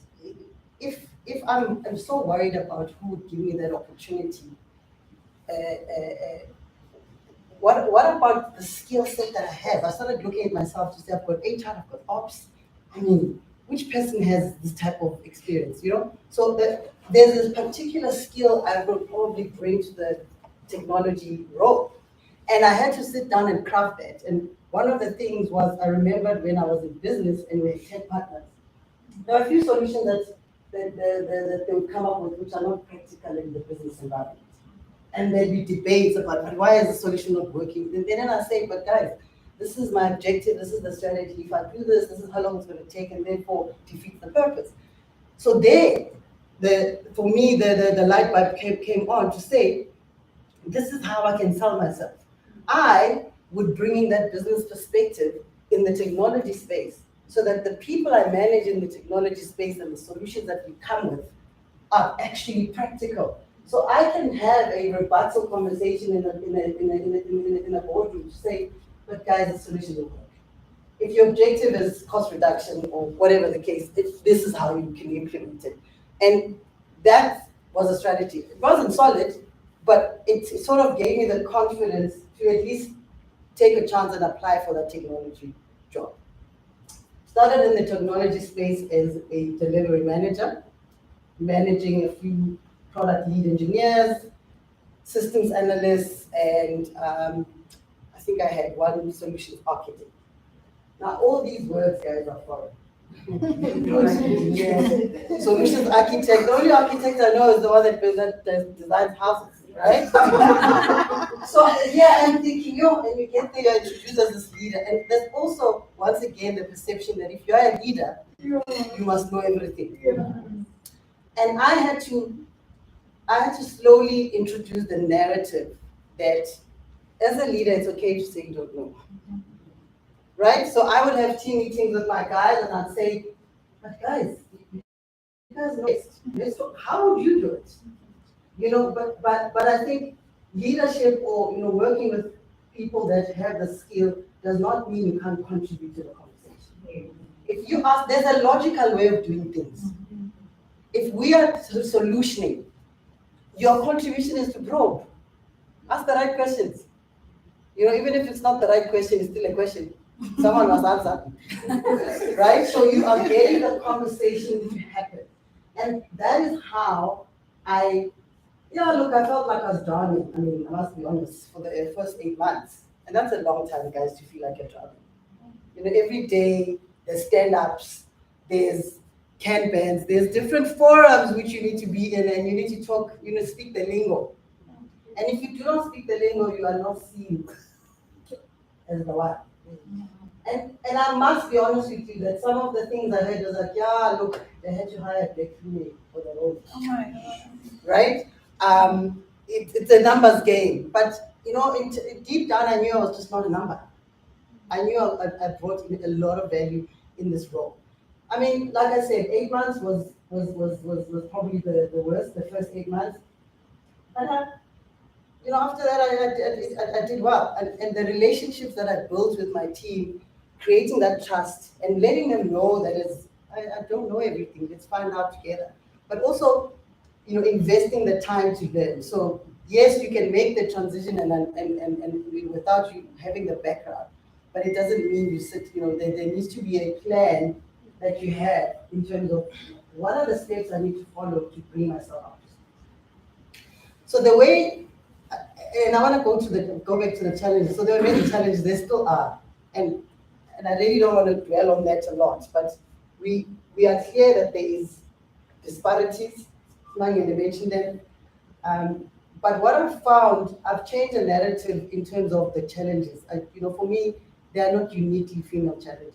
if I'm so worried about who would give me that opportunity, what about the skill set that I have? I started looking at myself to say, I've got HR, I've got ops. Which person has this type of experience, So there's this particular skill I will probably bring to the technology role. And I had to sit down and craft that. And one of the things was, I remembered when I was in business and we had 10 partners, there are a few solutions that they would come up with which are not practical in the business environment. And there'd be debates about, but why is the solution not working? And then I say, but guys, this is my objective, this is the strategy. If I do this, this is how long it's going to take, and therefore defeat the purpose. So for me, the light bulb came on to say, this is how I can sell myself. I would bring in that business perspective in the technology space so that the people I manage in the technology space and the solutions that we come with are actually practical. So I can have a rebuttal conversation in a boardroom to say, but guys, the solution will work. If your objective is cost reduction or whatever the case, this is how you can implement it. And that was a strategy. It wasn't solid, but it sort of gave me the confidence to at least take a chance and apply for that technology job. Started in the technology space as a delivery manager. managing a few product lead engineers, systems analysts, and I think I had one solutions architect. Now, all these words, guys, are foreign. Product engineer, solutions architect. The only architect I know is the one that designs houses, right? So yeah, I'm thinking, and you get there, you're introduced as this leader, and there's also once again the perception that if you're a leader, you must know everything. And I had to slowly introduce the narrative that as a leader, it's okay to say you don't know. Right? So I would have team meetings with my guys and I'd say, but guys, you guys know this. How would you do it? But I think leadership or working with people that have the skill does not mean you can't contribute to the conversation. If you ask, there's a logical way of doing things. If we are solutioning, your contribution is to probe. Ask the right questions. Even if it's not the right question, it's still a question. Someone must answer. Right? So you are getting the conversation to happen. And that is how I felt like I was drowning. I mean, I must be honest, for the first 8 months. And that's a long time, guys, to feel like you're drowning. Every day there's stand-ups, there's Kanbans, there's different forums which you need to be in and you need to talk, speak the lingo. And if you do not speak the lingo, you are not seen as the one. And I must be honest with you that some of the things I heard was like, yeah, look, they had to hire a black female for the role. Oh my God. Right? It's a numbers game. But, deep down, I knew I was just not a number. I knew I brought in a lot of value in this role. I mean, like I said, 8 months was probably the worst, the first 8 months. And after that, I did well. And the relationships that I built with my team, creating that trust and letting them know that I don't know everything, let's find out together. But also, investing the time to learn. So yes, you can make the transition and without you having the background, but it doesn't mean you sit, there needs to be a plan that you have in terms of what are the steps I need to follow to bring myself up. So the way, and I want to go back to the challenges. So there were many challenges, there still are. And I really don't want to dwell on that a lot, but we are clear that there is disparities. Mange mentioned them. But what I've found, I've changed the narrative in terms of the challenges. For me, they are not uniquely female challenges.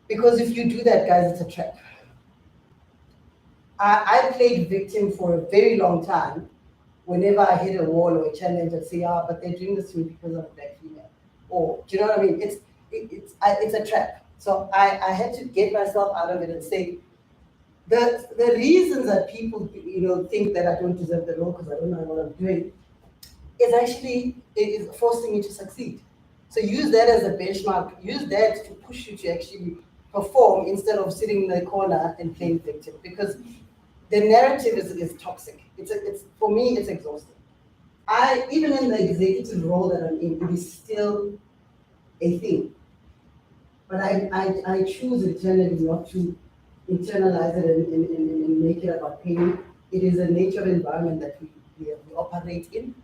Because if you do that, guys, it's a trap. I played victim for a very long time. Whenever I hit a wall or a challenge, I'd say, but they're doing this to me because I'm a black female. Or, do you know what I mean? It's a trap. So I had to get myself out of it and say, the reasons that people, think that I don't deserve the role because I don't know what I'm doing, is forcing me to succeed. So use that as a benchmark. Use that to push you to actually perform instead of sitting in the corner and playing victim. Because the narrative is toxic. For me, it's exhausting. Even in the executive role that I'm in, it is still a thing. But I choose internally not to internalize it and make it about pain. It is a nature of environment that we operate in.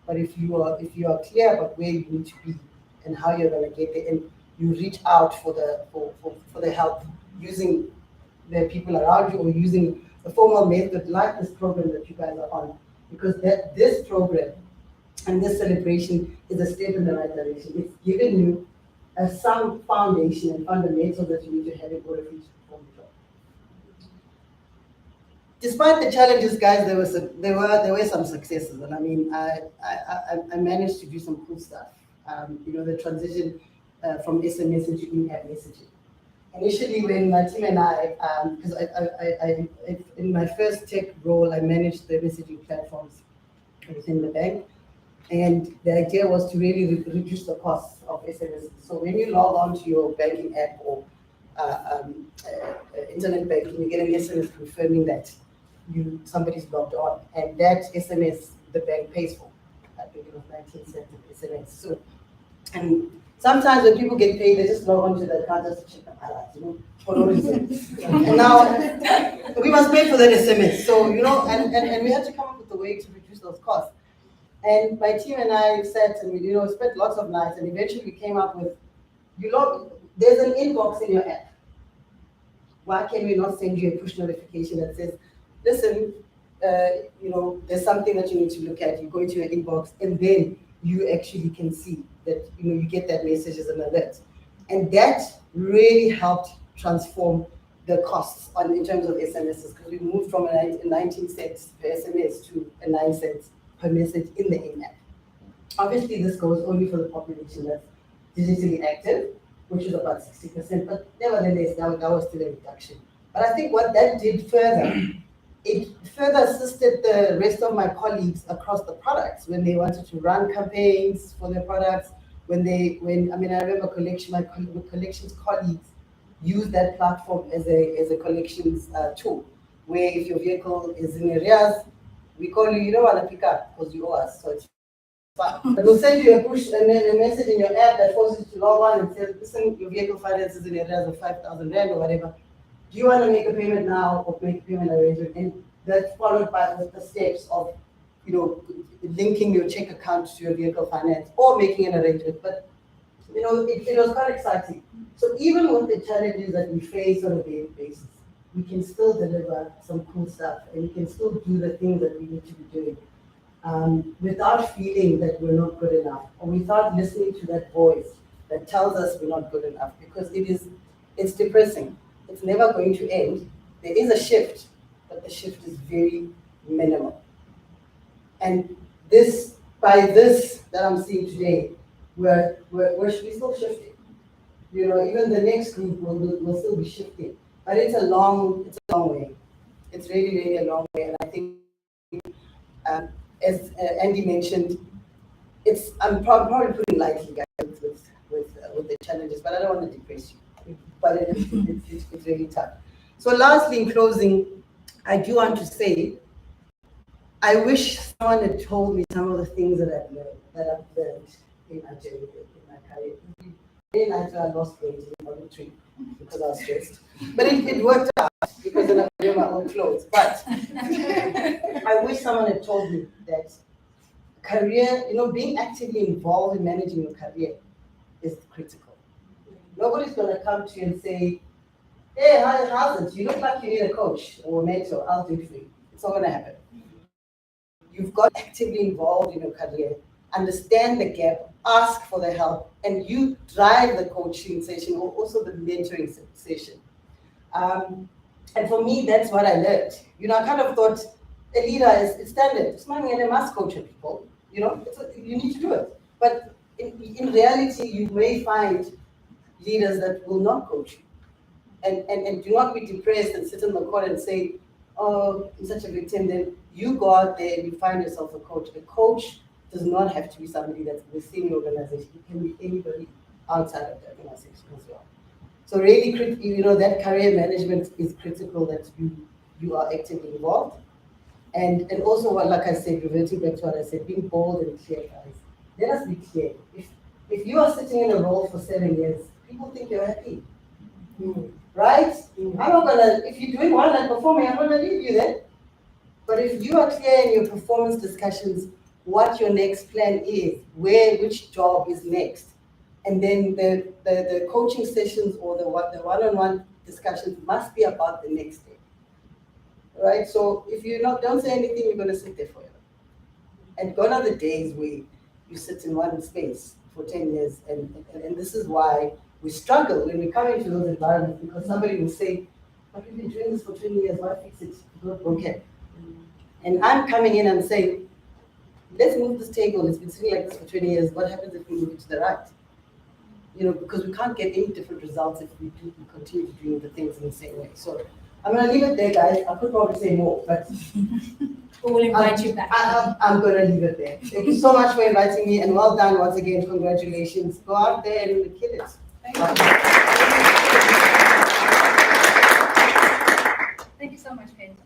But if you are clear about where you need to be and how you're going to get there, and you reach out for the help using the people around you or using the formal method like this program that you guys are on, because this program and this celebration is a step in the right direction. It's giving you some foundation and fundamentals that you need to have in order for you to perform the job. Despite the challenges, guys, there were some successes, and I mean, I managed to do some cool stuff. The transition from SMS into in-app messaging. Initially, when my team and I, because I in my first tech role, I managed the messaging platforms within the bank, and the idea was to really reduce the costs of SMS. So when you log on to your banking app or internet banking, you get an SMS confirming that somebody's logged on, and that SMS the bank pays for. I think it was 19 cents of SMS. Sometimes when people get paid, they just log on to the account just to check the highlights, for no reason. And now we must pay for that SMS. So, and we had to come up with a way to reduce those costs. And my team and I sat and we, spent lots of nights, and eventually we came up with, there's an inbox in your app. Why can we not send you a push notification that says, listen, there's something that you need to look at. You go into your inbox, and then you actually can see that, you get that message as an alert. And that really helped transform the costs in terms of SMSs, because we moved from a 19 cents per SMS to a 9 cents per message in the in-app. Obviously, this goes only for the population that's digitally active, which is about 60%, but nevertheless, that was still a reduction. But I think what that did further, it further assisted the rest of my colleagues across the products when they wanted to run campaigns for their products. I remember my collections colleagues use that platform as a collections tool, where if your vehicle is in arrears, we call you don't want to pick up because you owe us, so it's fine. But we'll send you a message in your app that forces you to log on and says, listen, your vehicle finance is in arrears of 5,000 Rand or whatever. Do you want to make a payment now or make a payment arrangement? And that's followed by the steps of, linking your check account to your vehicle finance or making an arrangement. But, it was quite exciting. So even with the challenges that we face on a daily basis, we can still deliver some cool stuff, and we can still do the things that we need to be doing without feeling that we're not good enough, or without listening to that voice that tells us we're not good enough, because it's depressing. It's never going to end. There is a shift, but the shift is very minimal. And by this that I'm seeing today, we're still shifting. Even the next group will still be shifting. But it's a long way. It's really, really a long way. And I think, as Andy mentioned, I'm probably putting lightly, guys, with the challenges, but I don't want to depress you. But it's really tough. So lastly, in closing, I do want to say, I wish someone had told me some of the things that I've learned in my journey, in my career. Very nice, I lost weight in the tree because I was stressed. But it worked out because then I wear my own clothes. But I wish someone had told me that career, being actively involved in managing your career is critical. Nobody's going to come to you and say, hey, how's it? You look like you need a coach or a mentor. I'll do it for you. It's not going to happen. You've got actively involved in your career, understand the gap, ask for the help, and you drive the coaching session or also the mentoring session. And for me, that's what I learned. I kind of thought a leader is standard. It's not a must coach people. You need to do it. But in reality, you may find leaders that will not coach you. And do not be depressed and sit in the corner and say, oh, I'm such a victim. Then you go out there and you find yourself a coach. A coach does not have to be somebody that's within your organization. It can be anybody outside of the organization as well. So really, that career management is critical, that you are actively involved. And also, like I said, reverting back to what I said, being bold and clear, guys. Let us be clear. If you are sitting in a role for 7 years, people think you're happy. Right? I'm not gonna, if you're doing well and performing, I'm gonna leave you there. But if you are clear in your performance discussions, what your next plan is, which job is next, and then the coaching sessions or the one-on-one discussions must be about the next day. Right? So if you don't say anything, you're gonna sit there forever. And gone are the days where you sit in one space for 10 years, and this is why we struggle when we come into those environments, because somebody will say, but we've been doing this for 20 years, why fix it? It's not broken. And I'm coming in and saying, let's move this table. It's been sitting like this for 20 years. What happens if we move it to the right? Because we can't get any different results if we continue doing the things in the same way. So I'm going to leave it there, guys. I could probably say more, but we'll invite you back. I'm going to leave it there. Thank you so much for inviting me, and well done once again. Congratulations. Go out there and kill it. Thank you. Thank you so much, Pent.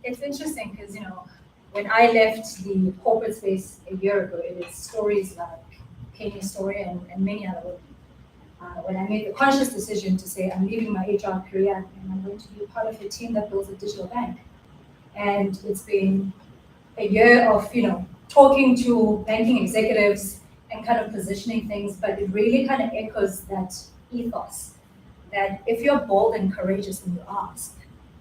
It's interesting because, when I left the corporate space a year ago, it is stories like Penny's story and many other women. When I made the conscious decision to say I'm leaving my HR career and I'm going to be part of a team that builds a digital bank. And it's been a year of, talking to banking executives and kind of positioning things, but it really kind of echoes that ethos that if you're bold and courageous and you ask,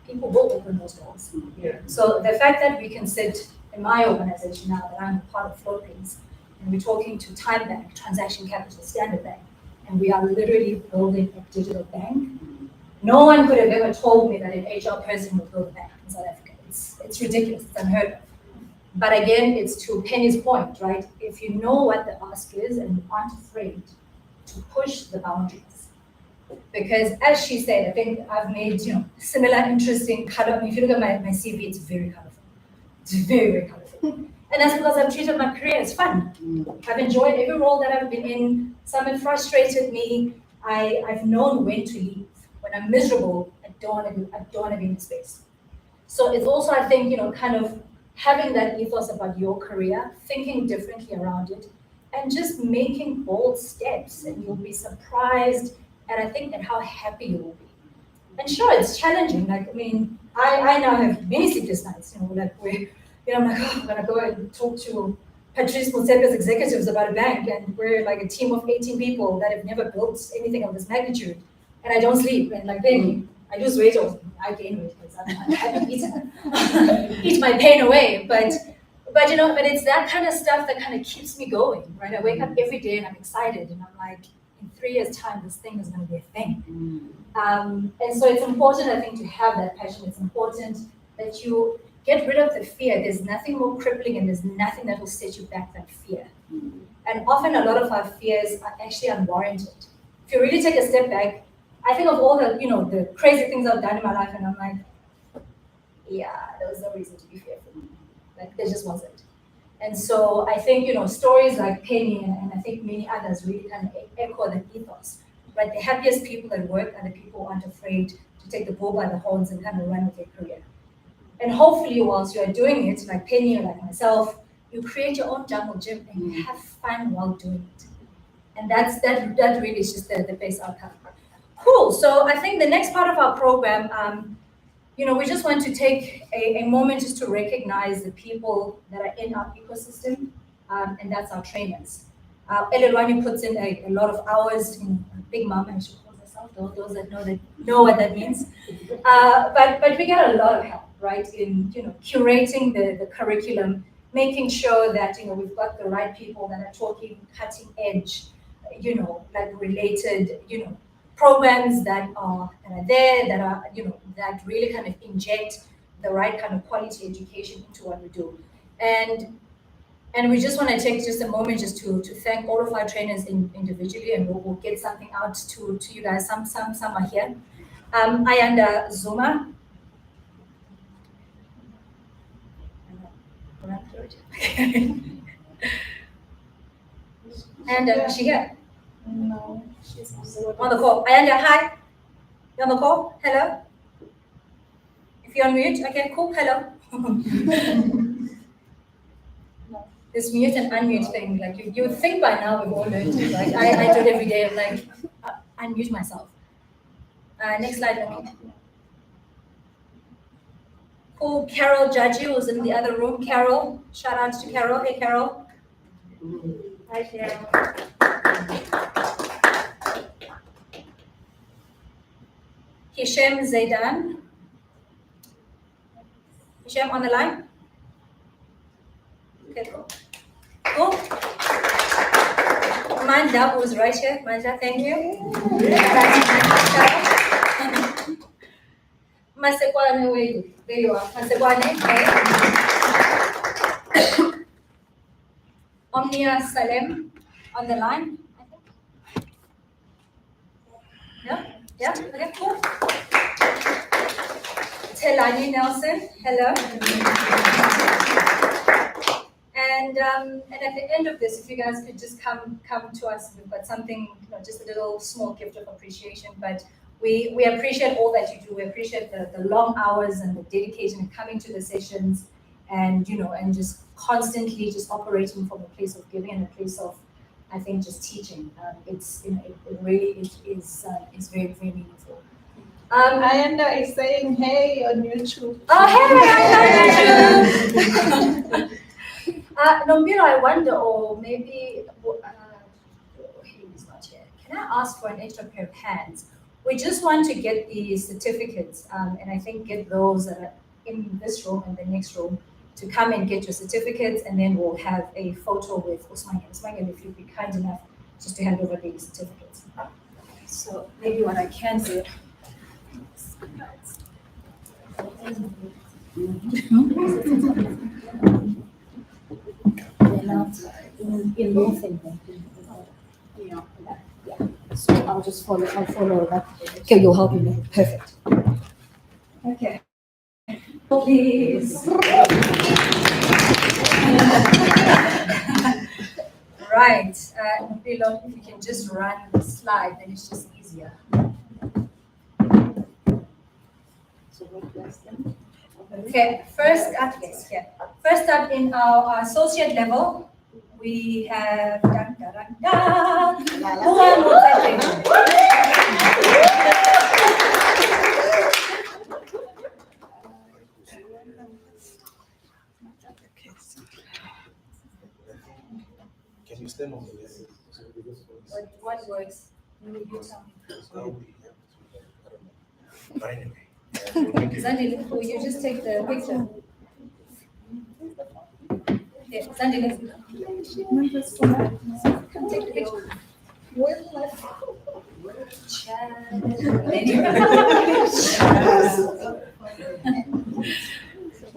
people will open those doors. Yeah. So the fact that we can sit in my organization now that I'm a part of Philippines, and we're talking to Time Bank, Transaction Capital, Standard Bank, and we are literally building a digital bank. No one could have ever told me that an HR person would build a bank in South Africa. It's ridiculous, it's unheard of. But again, it's to Penny's point, right? If you know what the ask is and you aren't afraid to push the boundaries. Because as she said, I think I've made, similar interesting color. If you look at my CV, it's very colorful. It's very, very colorful. And that's because I've treated my career as fun. I've enjoyed every role that I've been in. Some have frustrated me. I've known when to leave. When I'm miserable, I don't want to be in the space. So it's also, I think, kind of having that ethos about your career, thinking differently around it, and just making bold steps, and you'll be surprised, and I think at how happy you will be. And sure, it's challenging. I now have many sleepless nights, I'm like, oh, I'm gonna go and talk to Patrice Motsepe's executives about a bank, and we're like a team of 18 people that have never built anything of this magnitude, and I don't sleep, and then I lose weight, or I gain weight because I haven't eat my pain away. But it's that kind of stuff that kind of keeps me going, right? I wake up every day and I'm excited, and I'm like, in 3 years' time, this thing is going to be a thing. And so it's important, I think, to have that passion. It's important that you get rid of the fear. There's nothing more crippling, and there's nothing that will set you back than fear. And often a lot of our fears are actually unwarranted. If you really take a step back, I think of all the, the crazy things I've done in my life, and I'm like, yeah, there was no reason to be fearful. Like, there just wasn't. And so I think, stories like Penny and I think many others really kind of echo that ethos, right? The happiest people at work are the people who aren't afraid to take the bull by the horns and kind of run with their career. And hopefully, whilst you are doing it, like Penny or like myself, you create your own jungle gym and you have fun while doing it. And that really is just the best outcome. Cool. So I think the next part of our program, we just want to take a moment just to recognize the people that are in our ecosystem, and that's our trainers. Elelwani puts in a lot of hours, big mama, she calls herself, those that know what that means. But we get a lot of help, right, in curating the curriculum, making sure that we've got the right people that are talking cutting edge, like related, programs that are there, that are, that really kind of inject the right kind of quality education into what we do. And we just want to take just a moment just to thank all of our trainers individually, and we'll get something out to you guys. Some are here. Ayanda Zuma. And is she here? No, she's On the call. Ayanda, hi. You on the call? Hello? If you're on mute, okay, cool. Hello. This mute and unmute thing, like you would think by now we've all learned it, right? I do it every day. I'm like, unmute myself. Next slide, okay. Cool. Carol Judgy was in the other room. Carol, shout out to Carol. Hey, Carol. Hi, Carol. Hisham Zaidan. Hisham on the line? Okay, cool. Cool. Manja was right here. Manja, thank you. Masekwane, where you? There you are. Masekwane, okay. Omnia Salem on the line, I think. Yeah, okay, cool. Telani Nelson, hello. And at the end of this, if you guys could just come to us, we've got something, just a little small gift of appreciation. But we appreciate all that you do. We appreciate the long hours and the dedication and coming to the sessions, and and just constantly just operating from a place of giving and a place of I think just teaching. It's it really is very very meaningful. Ayanda is saying, hey, on YouTube. Oh hey, Nombilo, I wonder, or maybe he's not here. Can I ask for an extra pair of hands? We just want to get the certificates, and I think get those in this room and the next room to come and get your certificates, and then we'll have a photo with Usman. Usman, if you'd be kind enough just to hand over the certificates. So maybe what I can do. They're not in your favor. Yeah. So I'll just follow. I'll follow that. Okay, you'll help me. Perfect. Okay. Please. Right. Below, if you can just run the slide, then it's just easier. Okay, first up, yes, yeah. First up in our associate level, we have dun, dun, dun, dun, Buhan Mutsating. Can you stand on the list? What works? You tell me. But anyway. Zandi, will you just take the picture? Yeah, Zandi, come take the picture.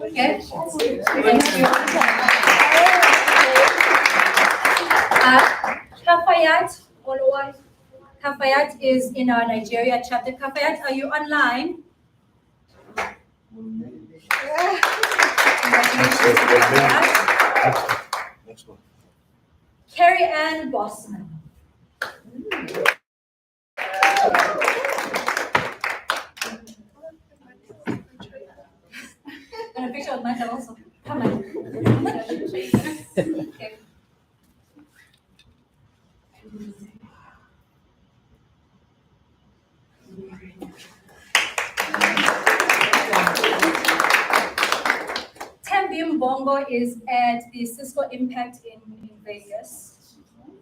Okay. Kafayat, Olowai. Kafayat is in our Nigeria chapter. Kafayat, are you online? Congratulations to Kafayat. Next one. Carrie Ann Bossman. And a picture of myself also. Come on. Okay. Tembi Mbongo is at the Cisco Impact in Vegas.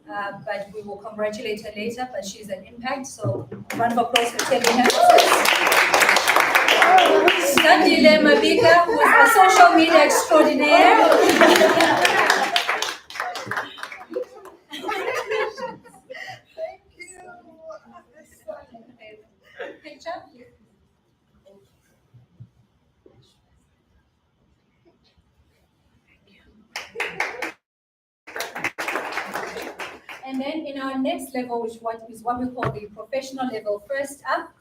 But we will congratulate her later, but she's an impact, so round of applause for Tembi. Sandile Mabika, who is a social media extraordinaire. Picture. And then in our next level, which is what we call the professional level, first up,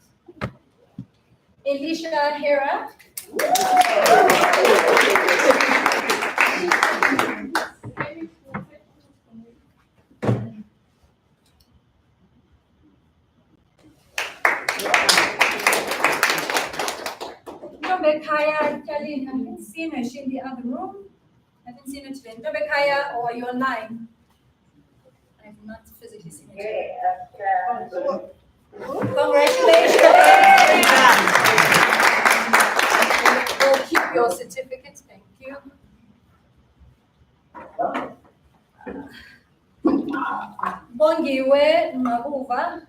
Elisha Hera. Kaya, Jalin, I haven't seen her. She's in the other room. I haven't seen her today. Kaya, or are you online? I have not physically seen her today. Congratulations. We'll keep your certificates. Thank you. Bongiwe Mabuva.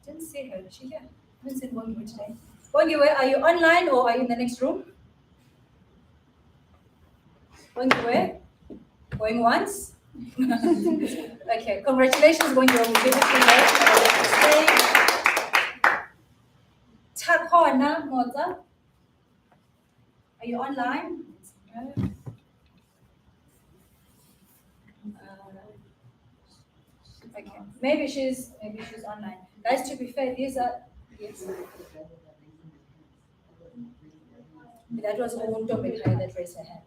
Didn't see her. Is she here? I haven't seen Bongiwe today. Bongiwe, are you online or are you in the next room? Bongiwe? Going once? Okay, congratulations, Bongiwe. We'll give it to you. Takona Moza. Are you online? Okay, maybe she's online. Guys, to be fair, these are yes. That was Umuntu that raised her hand.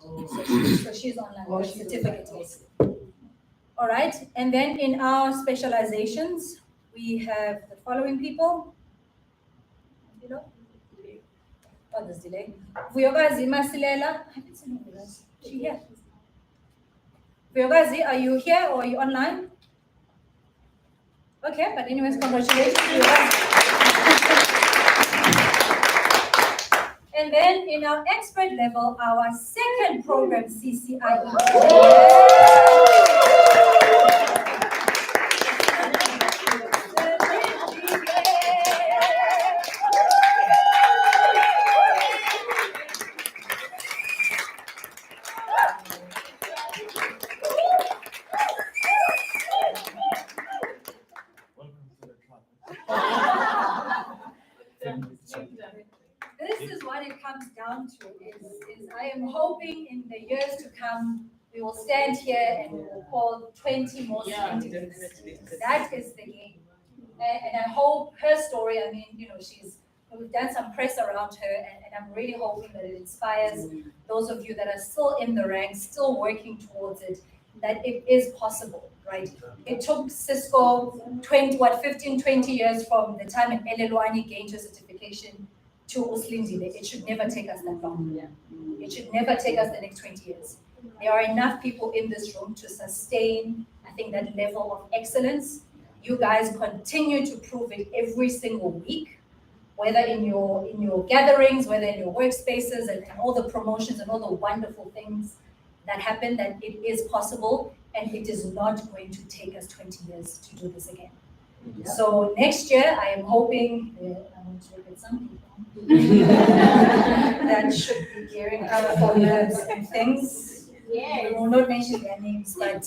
So she's online. Her certificate is. All right, and then in our specializations, we have the following people. You know, what is delay? Vuyokazi Masilela. I haven't seen her. Is she here? Vuyokazi, are you here or are you online? Okay, but anyways, congratulations to you. And then in our expert level, our second program, CCIE. This is what it comes down to is I am hoping in the years to come, we will stand here and we will call 20 more students. That is the game. And I hope her story, I mean, we've done some press around her and I'm really hoping that it inspires those of you that are still in the ranks, still working towards it, that it is possible, right? It took Cisco 15, 20 years from the time an Elelwani gained her certification to Uslindile. It should never take us that long. It should never take us the next 20 years. There are enough people in this room to sustain, I think, that level of excellence. You guys continue to prove it every single week, whether in your gatherings, whether in your workspaces, and all the promotions and all the wonderful things that happen, that it is possible, and it is not going to take us 20 years to do this again. Yeah. So next year, I am hoping, I want to look at some people that should be gearing up for nerves and things. Yeah. We will not mention their names, but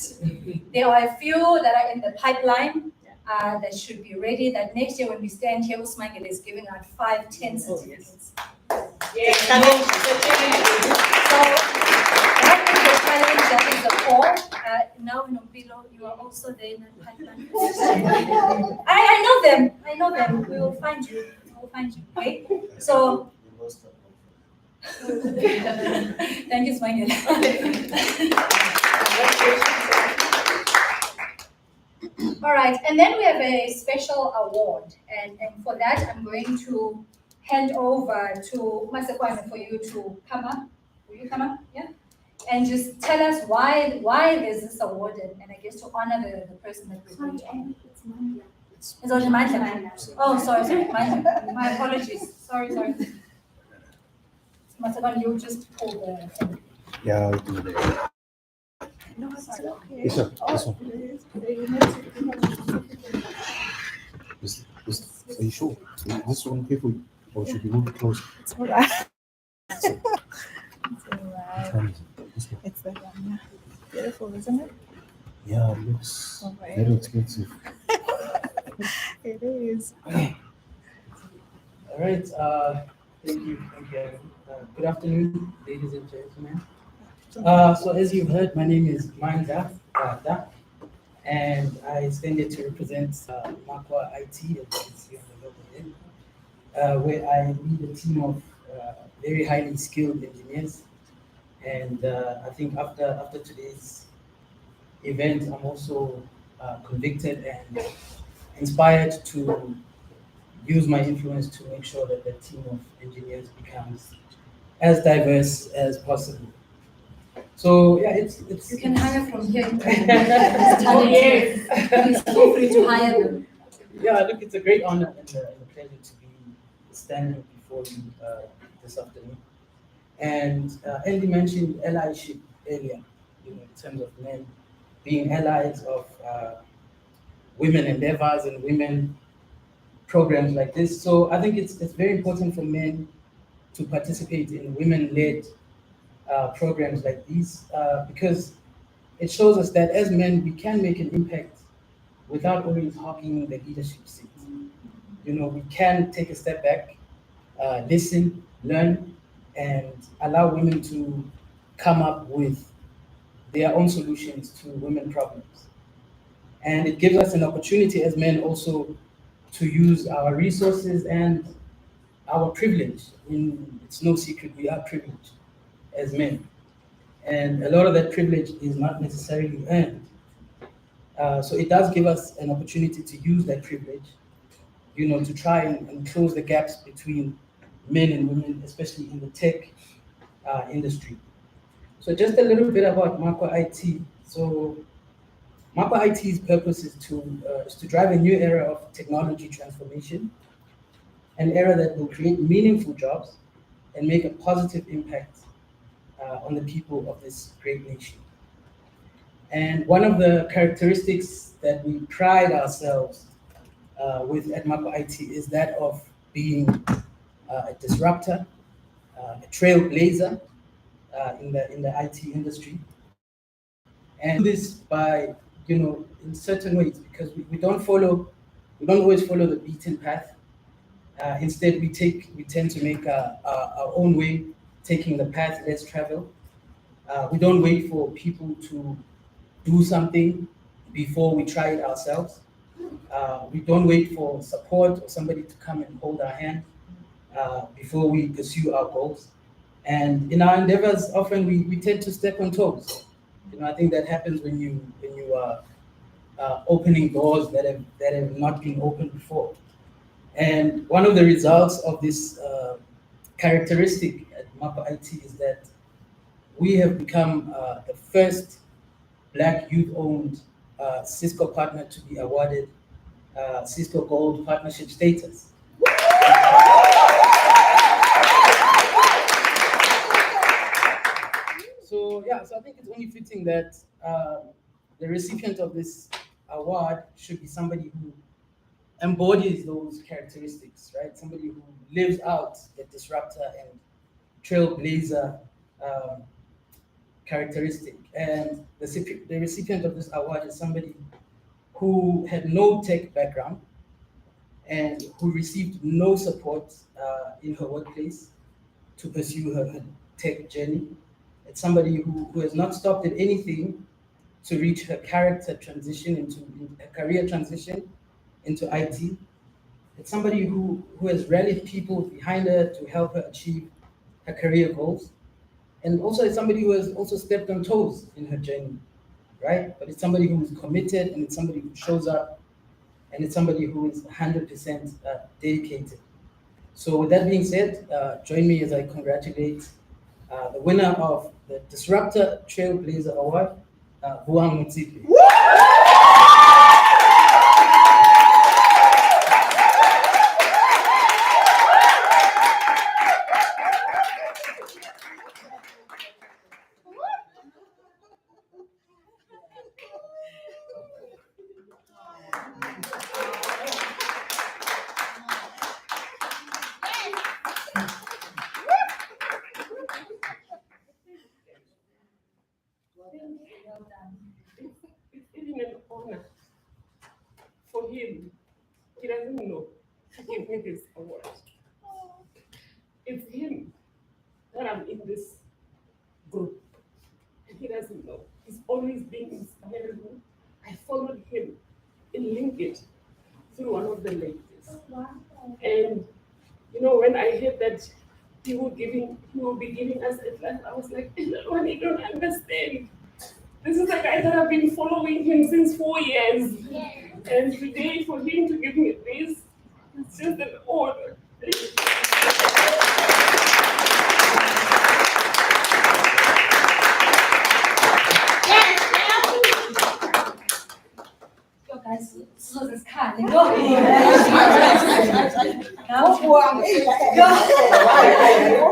there are a few that are in the pipeline that should be ready, that next year when we stand here, Usmangele is giving out 5, 10 certificates. Yeah. So that is the challenge, that is the call. Now, Nompilo, you are also there in the pipeline. I know them. We will find you. Okay? So, thank you, Smangele. All right, and then we have a special award, and for that I'm going to hand over to Masekwane for you to come up. Will you come up? Yeah? And just tell us why there's this award, and I guess to honor the person that we're going to honor. It's already Mandla. Oh, sorry, my apologies. Sorry. Masekwane, you just pull the thing. Yeah, I'll do that. No, it's okay. This one. Are you sure? This one people, or should we move it closer? It's all right. It's all right. This one. It's the one, yeah. Beautiful, isn't it? Yeah, it looks Okay. very expensive. It is. All right. Thank you. Good afternoon, ladies and gentlemen. So as you've heard, my name is Manda, and I stand here to represent Makwa IT, as you can see on the logo here, where I lead a team of very highly skilled engineers. And I think after today's event, I'm also convicted and inspired to use my influence to make sure that the team of engineers becomes as diverse as possible. So yeah, it's You can hire from here. Oh, yes. Please feel free to hire them. Yeah, look, it's a great honor and a pleasure to be standing before you this afternoon. And Andy mentioned allyship earlier, in terms of men being allies of women endeavors and women programs like this. So I think it's very important for men to participate in women-led programs like these because it shows us that as men we can make an impact without always hogging the leadership seat. We can take a step back, listen, learn, and allow women to come up with their own solutions to women problems. And it gives us an opportunity as men also to use our resources and our privilege. It's no secret we are privileged as men. And a lot of that privilege is not necessarily earned. So it does give us an opportunity to use that privilege, to try and close the gaps between men and women, especially in the tech industry. So just a little bit about Makwa IT. So MAPA IT's purpose is to drive a new era of technology transformation, an era that will create meaningful jobs and make a positive impact on the people of this great nation. And one of the characteristics that we pride ourselves with at MAPA IT is that of being a disruptor, a trailblazer in the IT industry. And this by, in certain ways, because we don't always follow the beaten path. Instead, we tend to make our own way, taking the path less traveled. We don't wait for people to do something before we try it ourselves. We don't wait for support or somebody to come and hold our hand before we pursue our goals. And in our endeavors, often we tend to step on toes. I think that happens when you are opening doors that have not been opened before. And one of the results of this characteristic at MAPA IT is that we have become the first Black youth-owned Cisco partner to be awarded Cisco Gold Partnership status. So I think it's only fitting that the recipient of this award should be somebody who embodies those characteristics, right? Somebody who lives out the disruptor and trailblazer characteristic. And the recipient of this award is somebody who had no tech background and who received no support in her workplace to pursue her tech journey. It's somebody who has not stopped at anything to reach her career transition into IT. It's somebody who has rallied people behind her to help her achieve her career goals. And also it's somebody who has also stepped on toes in her journey, right? But it's somebody who is committed, and it's somebody who shows up, and it's somebody who is 100% dedicated. So with that being said, join me as I congratulate the winner of the Disruptor Trailblazer Award, Vuang Mutsipe. It's even an honor for him. He doesn't know to give me this award. It's him that I'm in this group. And he doesn't know. He's always been inspiring me. I followed him in LinkedIn through one of the ladies. And when I heard that he will be giving us a class, I was like, you don't understand. This is a guy that I've been following him since 4 years. And today, for him to give me this, it's just an honor. Yo, guys, so this kind of go.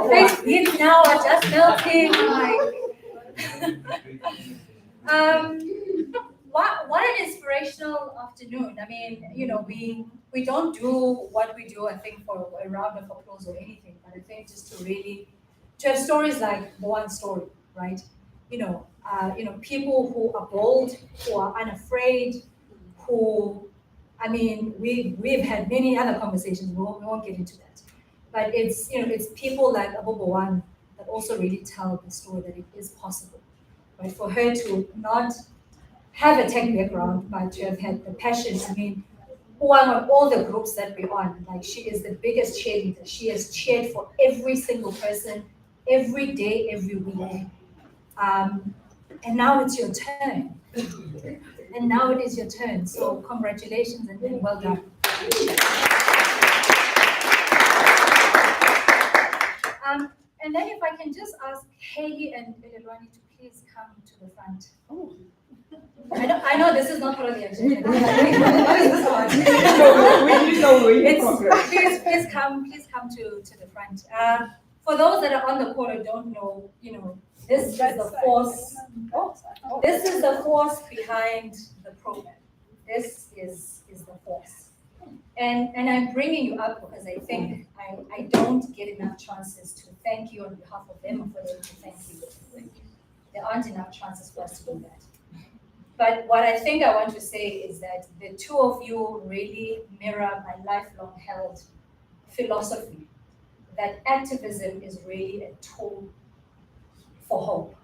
Face it now, I just melting. What an inspirational afternoon. I mean, we don't do what we do, I think, for a round of applause or anything, but I think just to have stories like Boan's story, right? People who are bold, who are unafraid, we've had many other conversations, we won't get into that. But it's people like Abu Boan that also really tell the story that it is possible, right? For her to not have a tech background, but to have had the passion. I mean, Boan on all the groups that we're on, like she is the biggest cheerleader. She has cheered for every single person, every day, every week. And now it's your turn. And now it is your turn. So congratulations and well done. And then if I can just ask Haley and Elelwani to please come to the front. Oh. I know this is not part of the agenda. We didn't know where you progress. Please come to the front. For those that are on the call who don't know, this is the force. This is the force behind the program. This is the force. And I'm bringing you up because I think I don't get enough chances to thank you on behalf of them or for them to thank you. There aren't enough chances for us to do that. But what I think I want to say is that the two of you really mirror my lifelong held philosophy that activism is really a tool for hope.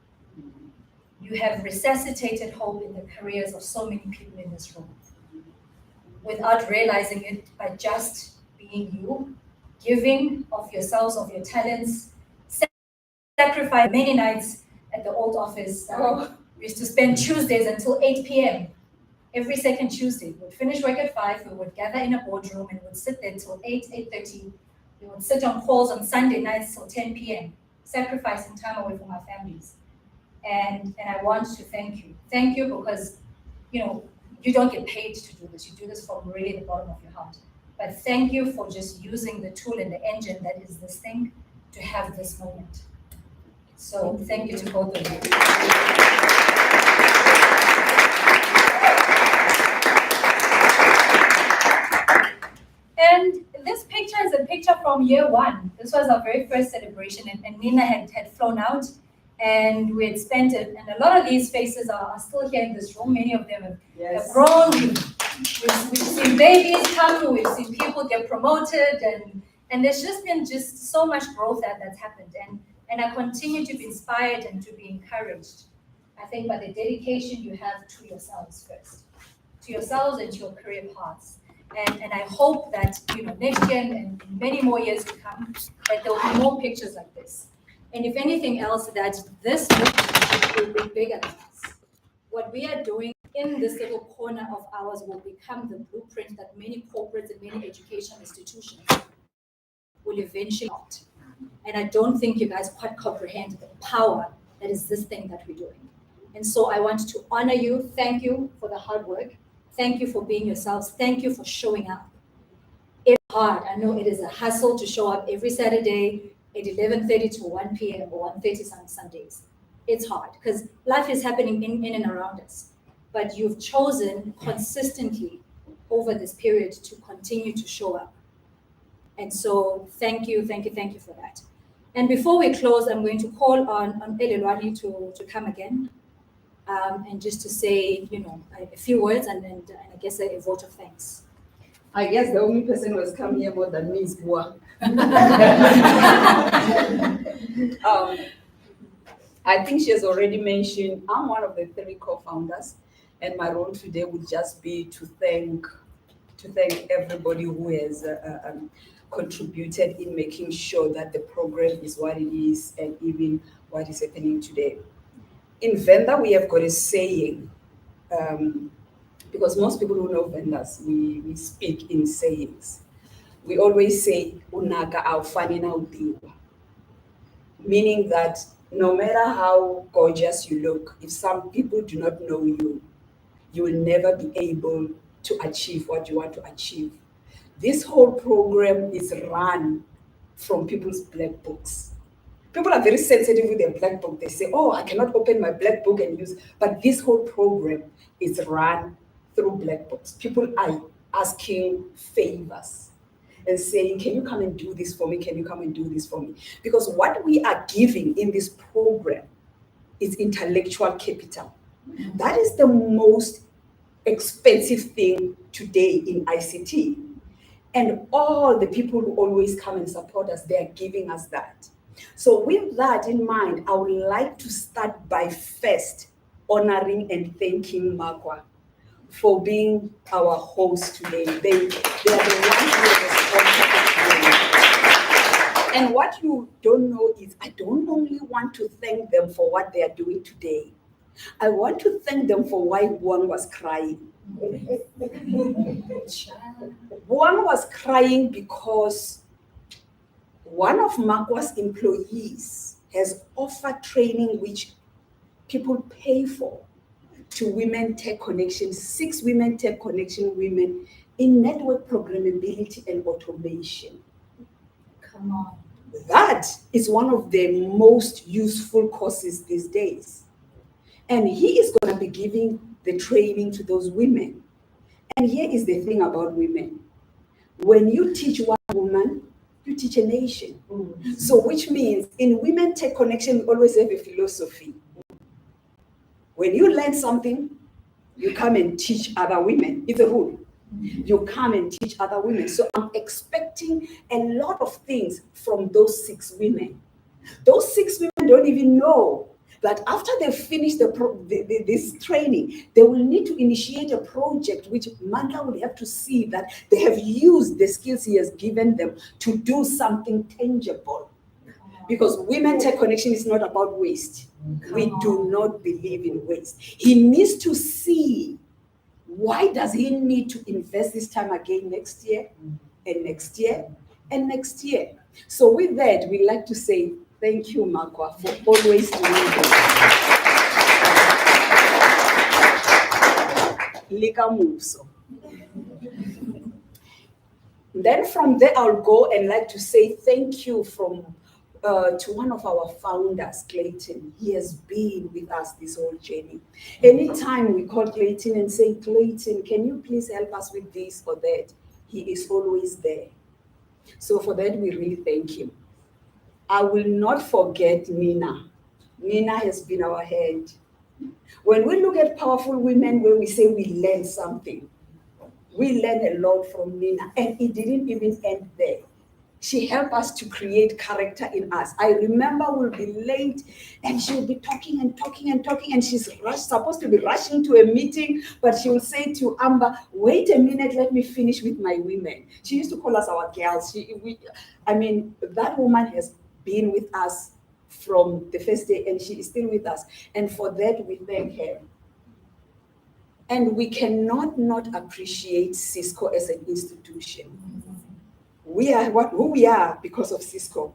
You have resuscitated hope in the careers of so many people in this room without realizing it, by just being you, giving of yourselves, of your talents, sacrifice many nights at the old office. We used to spend Tuesdays until 8 p.m. every second Tuesday. We'd finish work at 5, we would gather in a boardroom and we'd sit there till 8:30. We would sit on calls on Sunday nights till 10 p.m., sacrificing time away from our families. And I want to thank you. Thank you because, you don't get paid to do this. You do this from really the bottom of your heart. But thank you for just using the tool and the engine that is this thing to have this moment. So thank you to both of you. And this picture is a picture from year 1. This was our very first celebration, and Nina had flown out, and we had spent it. And a lot of these faces are still here in this room. Many of them have grown. We've seen babies come. We've seen people get promoted, and there's just been so much growth that's happened. And I continue to be inspired and to be encouraged, I think, by the dedication you have to yourselves first, to yourselves and to your career paths. And I hope that, next year and many more years to come, that there will be more pictures like this. And if anything else, that this will be bigger than us. What we are doing in this little corner of ours will become the blueprint that many corporates and many educational institutions will eventually adopt. And I don't think you guys quite comprehend the power that is this thing that we're doing. And so I want to honor you. Thank you for the hard work. Thank you for being yourselves. Thank you for showing up. It's hard. I know it is a hustle to show up every Saturday at 11:30 to 1 p.m. or 1:30 on Sundays. It's hard because life is happening in and around us. But you've chosen consistently over this period to continue to show up. And so thank you for that. And before we close, I'm going to call on Elelwani to come again. And just to say, a few words and I guess a vote of thanks. I guess the only person who has come here more than me is Bua. I think she has already mentioned, I'm one of the 3 co-founders, and my role today would just be to thank everybody who has contributed in making sure that the program is what it is and even what is happening today. In Venda, we have got a saying, because most people who know vendors, we speak in sayings. We always say, "Unaka awufani na udiwa," meaning that no matter how gorgeous you look, if some people do not know you, you will never be able to achieve what you want to achieve. This whole program is run from people's black books. People are very sensitive with their black book. They say, "Oh, I cannot open my black book and use," but this whole program is run through black books. People are asking favors and saying, "Can you come and do this for me? Can you come and do this for me?" Because what we are giving in this program is intellectual capital. That is the most expensive thing today in ICT. And all the people who always come and support us, they are giving us that. So with that in mind, I would like to start by first honoring and thanking Makwa for being our host today. They are the ones who are responsible today. And what you don't know is I don't only want to thank them for what they are doing today. I want to thank them for why one was crying. One was crying because one of Makwa's employees has offered training which people pay for to Women Tech Connection, 6 Women Tech Connection women in network programmability and automation. Come on. That is one of the most useful courses these days. And he is going to be giving the training to those women. And here is the thing about women. When you teach one woman, you teach a nation. So which means in Women Tech Connection, we always have a philosophy. When you learn something, you come and teach other women. It's a rule. You come and teach other women. So I'm expecting a lot of things from those 6 women. Those 6 women don't even know that after they finish this training, they will need to initiate a project which Mandla will have to see that they have used the skills he has given them to do something tangible. Because Women Tech Connection is not about waste. We do not believe in waste. He needs to see, why does he need to invest this time again next year and next year and next year? So with that, we'd like to say thank you, Makwa, for always doing this. Lika Muso. Then from there, I'll go and like to say thank you to one of our founders, Clayton. He has been with us this whole journey. Anytime we call Clayton and say, Clayton, can you please help us with this or that? He is always there. So for that, we really thank him. I will not forget Nina. Nina has been our hand. When we look at powerful women, where we say we learn something, we learn a lot from Nina, and it didn't even end there. She helped us to create character in us. I remember we'll be late and she'll be talking and talking and talking, and she's supposed to be rushing to a meeting, but she will say to Amber, wait a minute, let me finish with my women. She used to call us our girls. That woman has been with us from the first day, and she is still with us. And for that, we thank her. And we cannot not appreciate Cisco as an institution. We are who we are because of Cisco.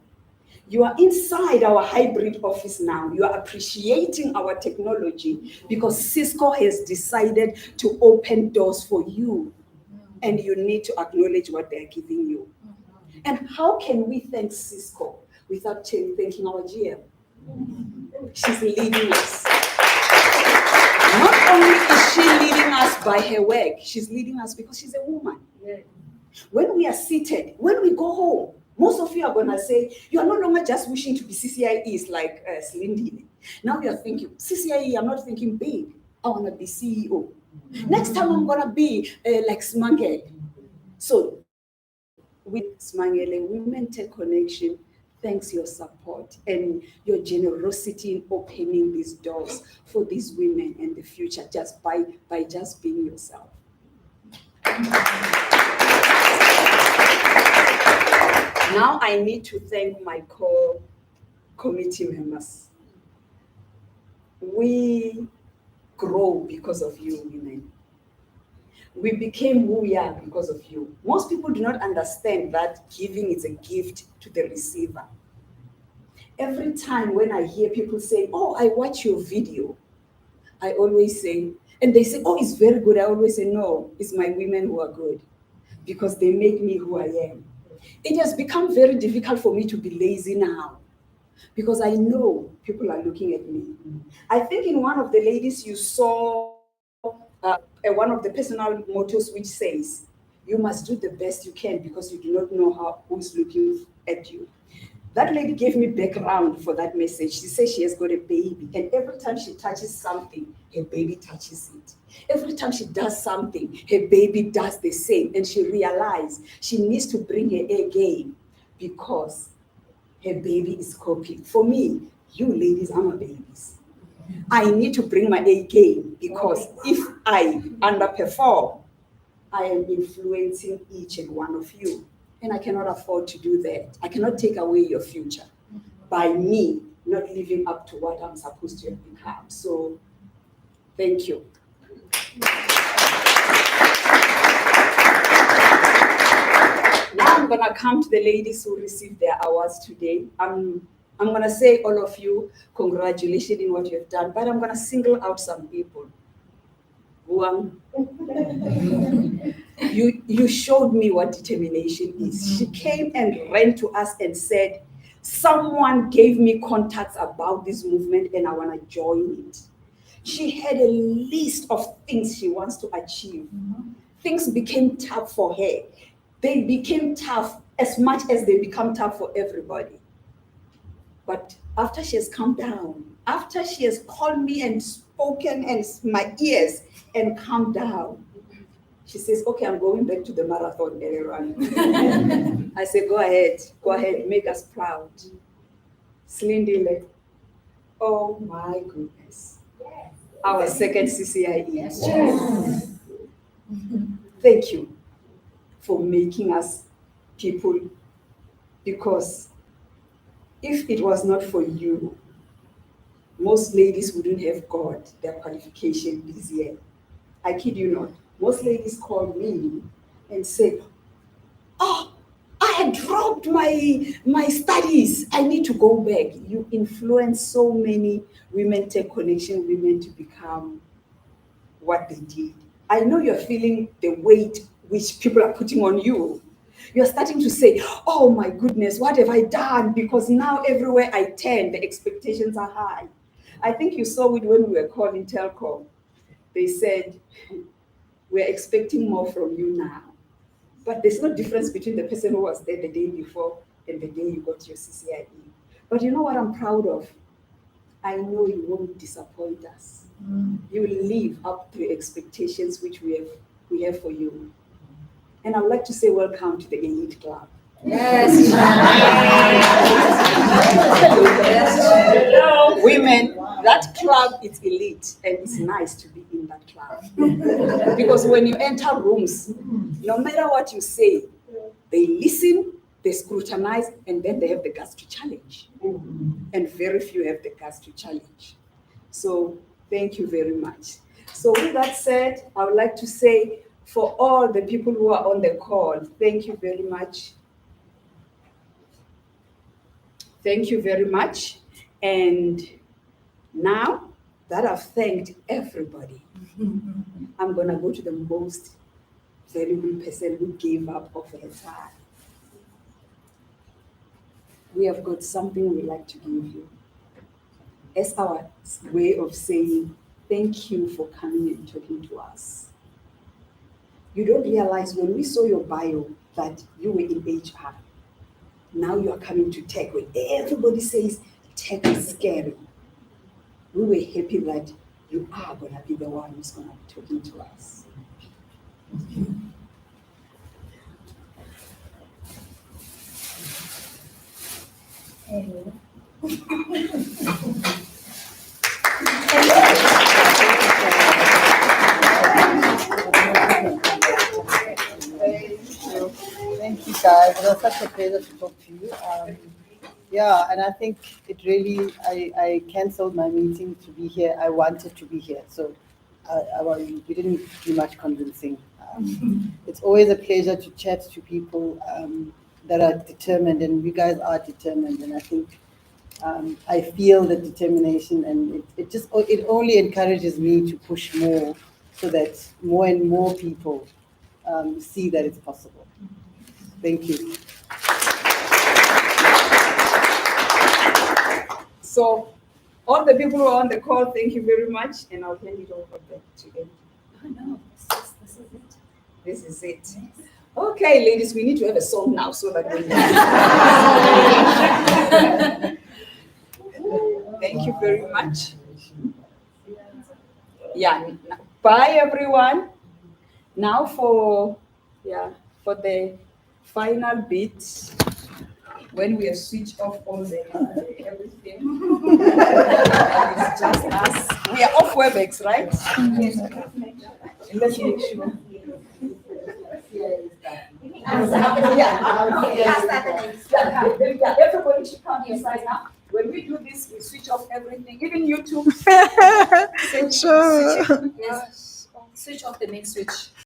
You are inside our hybrid office now. You are appreciating our technology because Cisco has decided to open doors for you. And you need to acknowledge what they're giving you. And how can we thank Cisco without thanking our GM? She's leading us. Not only is she leading us by her work, she's leading us because she's a woman. When we are seated, when we go home, most of you are going to say, you are no longer just wishing to be CCIEs like Slindy. Now you are thinking, CCIE, I'm not thinking big. I want to be CEO. Next time I'm going to be like Smangele. So with Smangele, Women Tech Connection, thanks your support and your generosity in opening these doors for these women in the future, just by just being yourself. Now I need to thank my core committee members. We grow because of you, women. We became who we are because of you. Most people do not understand that giving is a gift to the receiver. Every time when I hear people say, oh, I watch your video, I always say, and they say, oh, it's very good. I always say, no, it's my women who are good because they make me who I am. It has become very difficult for me to be lazy now because I know people are looking at me. I think in one of the ladies you saw one of the personal mottos which says, you must do the best you can because you do not know who's looking at you. That lady gave me background for that message. She says she has got a baby, and every time she touches something, her baby touches it. Every time she does something, her baby does the same, and she realized she needs to bring her A game because her baby is copying. For me, you ladies are my babies. I need to bring my A game because if I underperform, I am influencing each and one of you. And I cannot afford to do that. I cannot take away your future by me not living up to what I'm supposed to have become. So, thank you. Now I'm going to come to the ladies who received their awards today. I'm I'm going to say all of you, congratulations in what you have done, but I'm going to single out some people. One, you showed me what determination is. She came and ran to us and said, someone gave me contacts about this movement and I want to join it. She had a list of things she wants to achieve. Things became tough for her. They became tough as much as they become tough for everybody. But after she has come down, after she has called me and spoken in my ears and calmed down, she says, okay, I'm going back to the marathon run. I said, go ahead, make us proud. Slindile, oh my goodness. Yes. Our second CCIE. Yes. Thank you for making us people, because if it was not for you, most ladies wouldn't have got their qualification this year. I kid you not. Most ladies call me and say, oh, I had dropped my studies. I need to go back. You influence so many women, Tech Connection women, to become what they did. I know you're feeling the weight which people are putting on you. You're starting to say, oh my goodness, what have I done? Because now everywhere I turn, the expectations are high. I think you saw it when we were calling Telcom. They said, we're expecting more from you now. But there's no difference between the person who was there the day before and the day you got your CCIE. But you know what I'm proud of? I know you won't disappoint us. You will live up to the expectations which we have for you. And I would like to say welcome to the Elite Club. Yes. Hello, women, that club is elite and it's nice to be in that club. Because when you enter rooms, no matter what you say, they listen, they scrutinize, and then they have the guts to challenge. And very few have the guts to challenge. So thank you very much. So with that said, I would like to say, for all the people who are on the call, thank you very much. Thank you very much. And now that I've thanked everybody, I'm going to go to the most valuable person who gave up of her time. We have got something we'd like to give you as our way of saying thank you for coming and talking to us. You don't realize when we saw your bio that you were in HR. Now you are coming to tech. When everybody says tech is scary, we were happy that you are going to be the one who's going to be talking to us. Thank you, guys. It was such a pleasure to talk to you. Yeah, and I think it really, I canceled my meeting to be here. I wanted to be here, so we didn't do much convincing. It's always a pleasure to chat to people that are determined, and you guys are determined, and I think I feel the determination, and it only encourages me to push more so that more and more people see that it's possible. Thank you. So, all the people who are on the call, thank you very much, and I'll hand it over back to them. Oh no, this is it. This is it. Okay, ladies, we need to have a song now so that we Thank you very much. Yeah, bye everyone. Now for the final bit, when we have switched off all the everything. It's just us. We are off WebEx, right? Yes. Let's make sure. Yeah, everybody should come inside now. When we do this, we switch off everything, even YouTube. Sure. Yes. Switch off the main switch.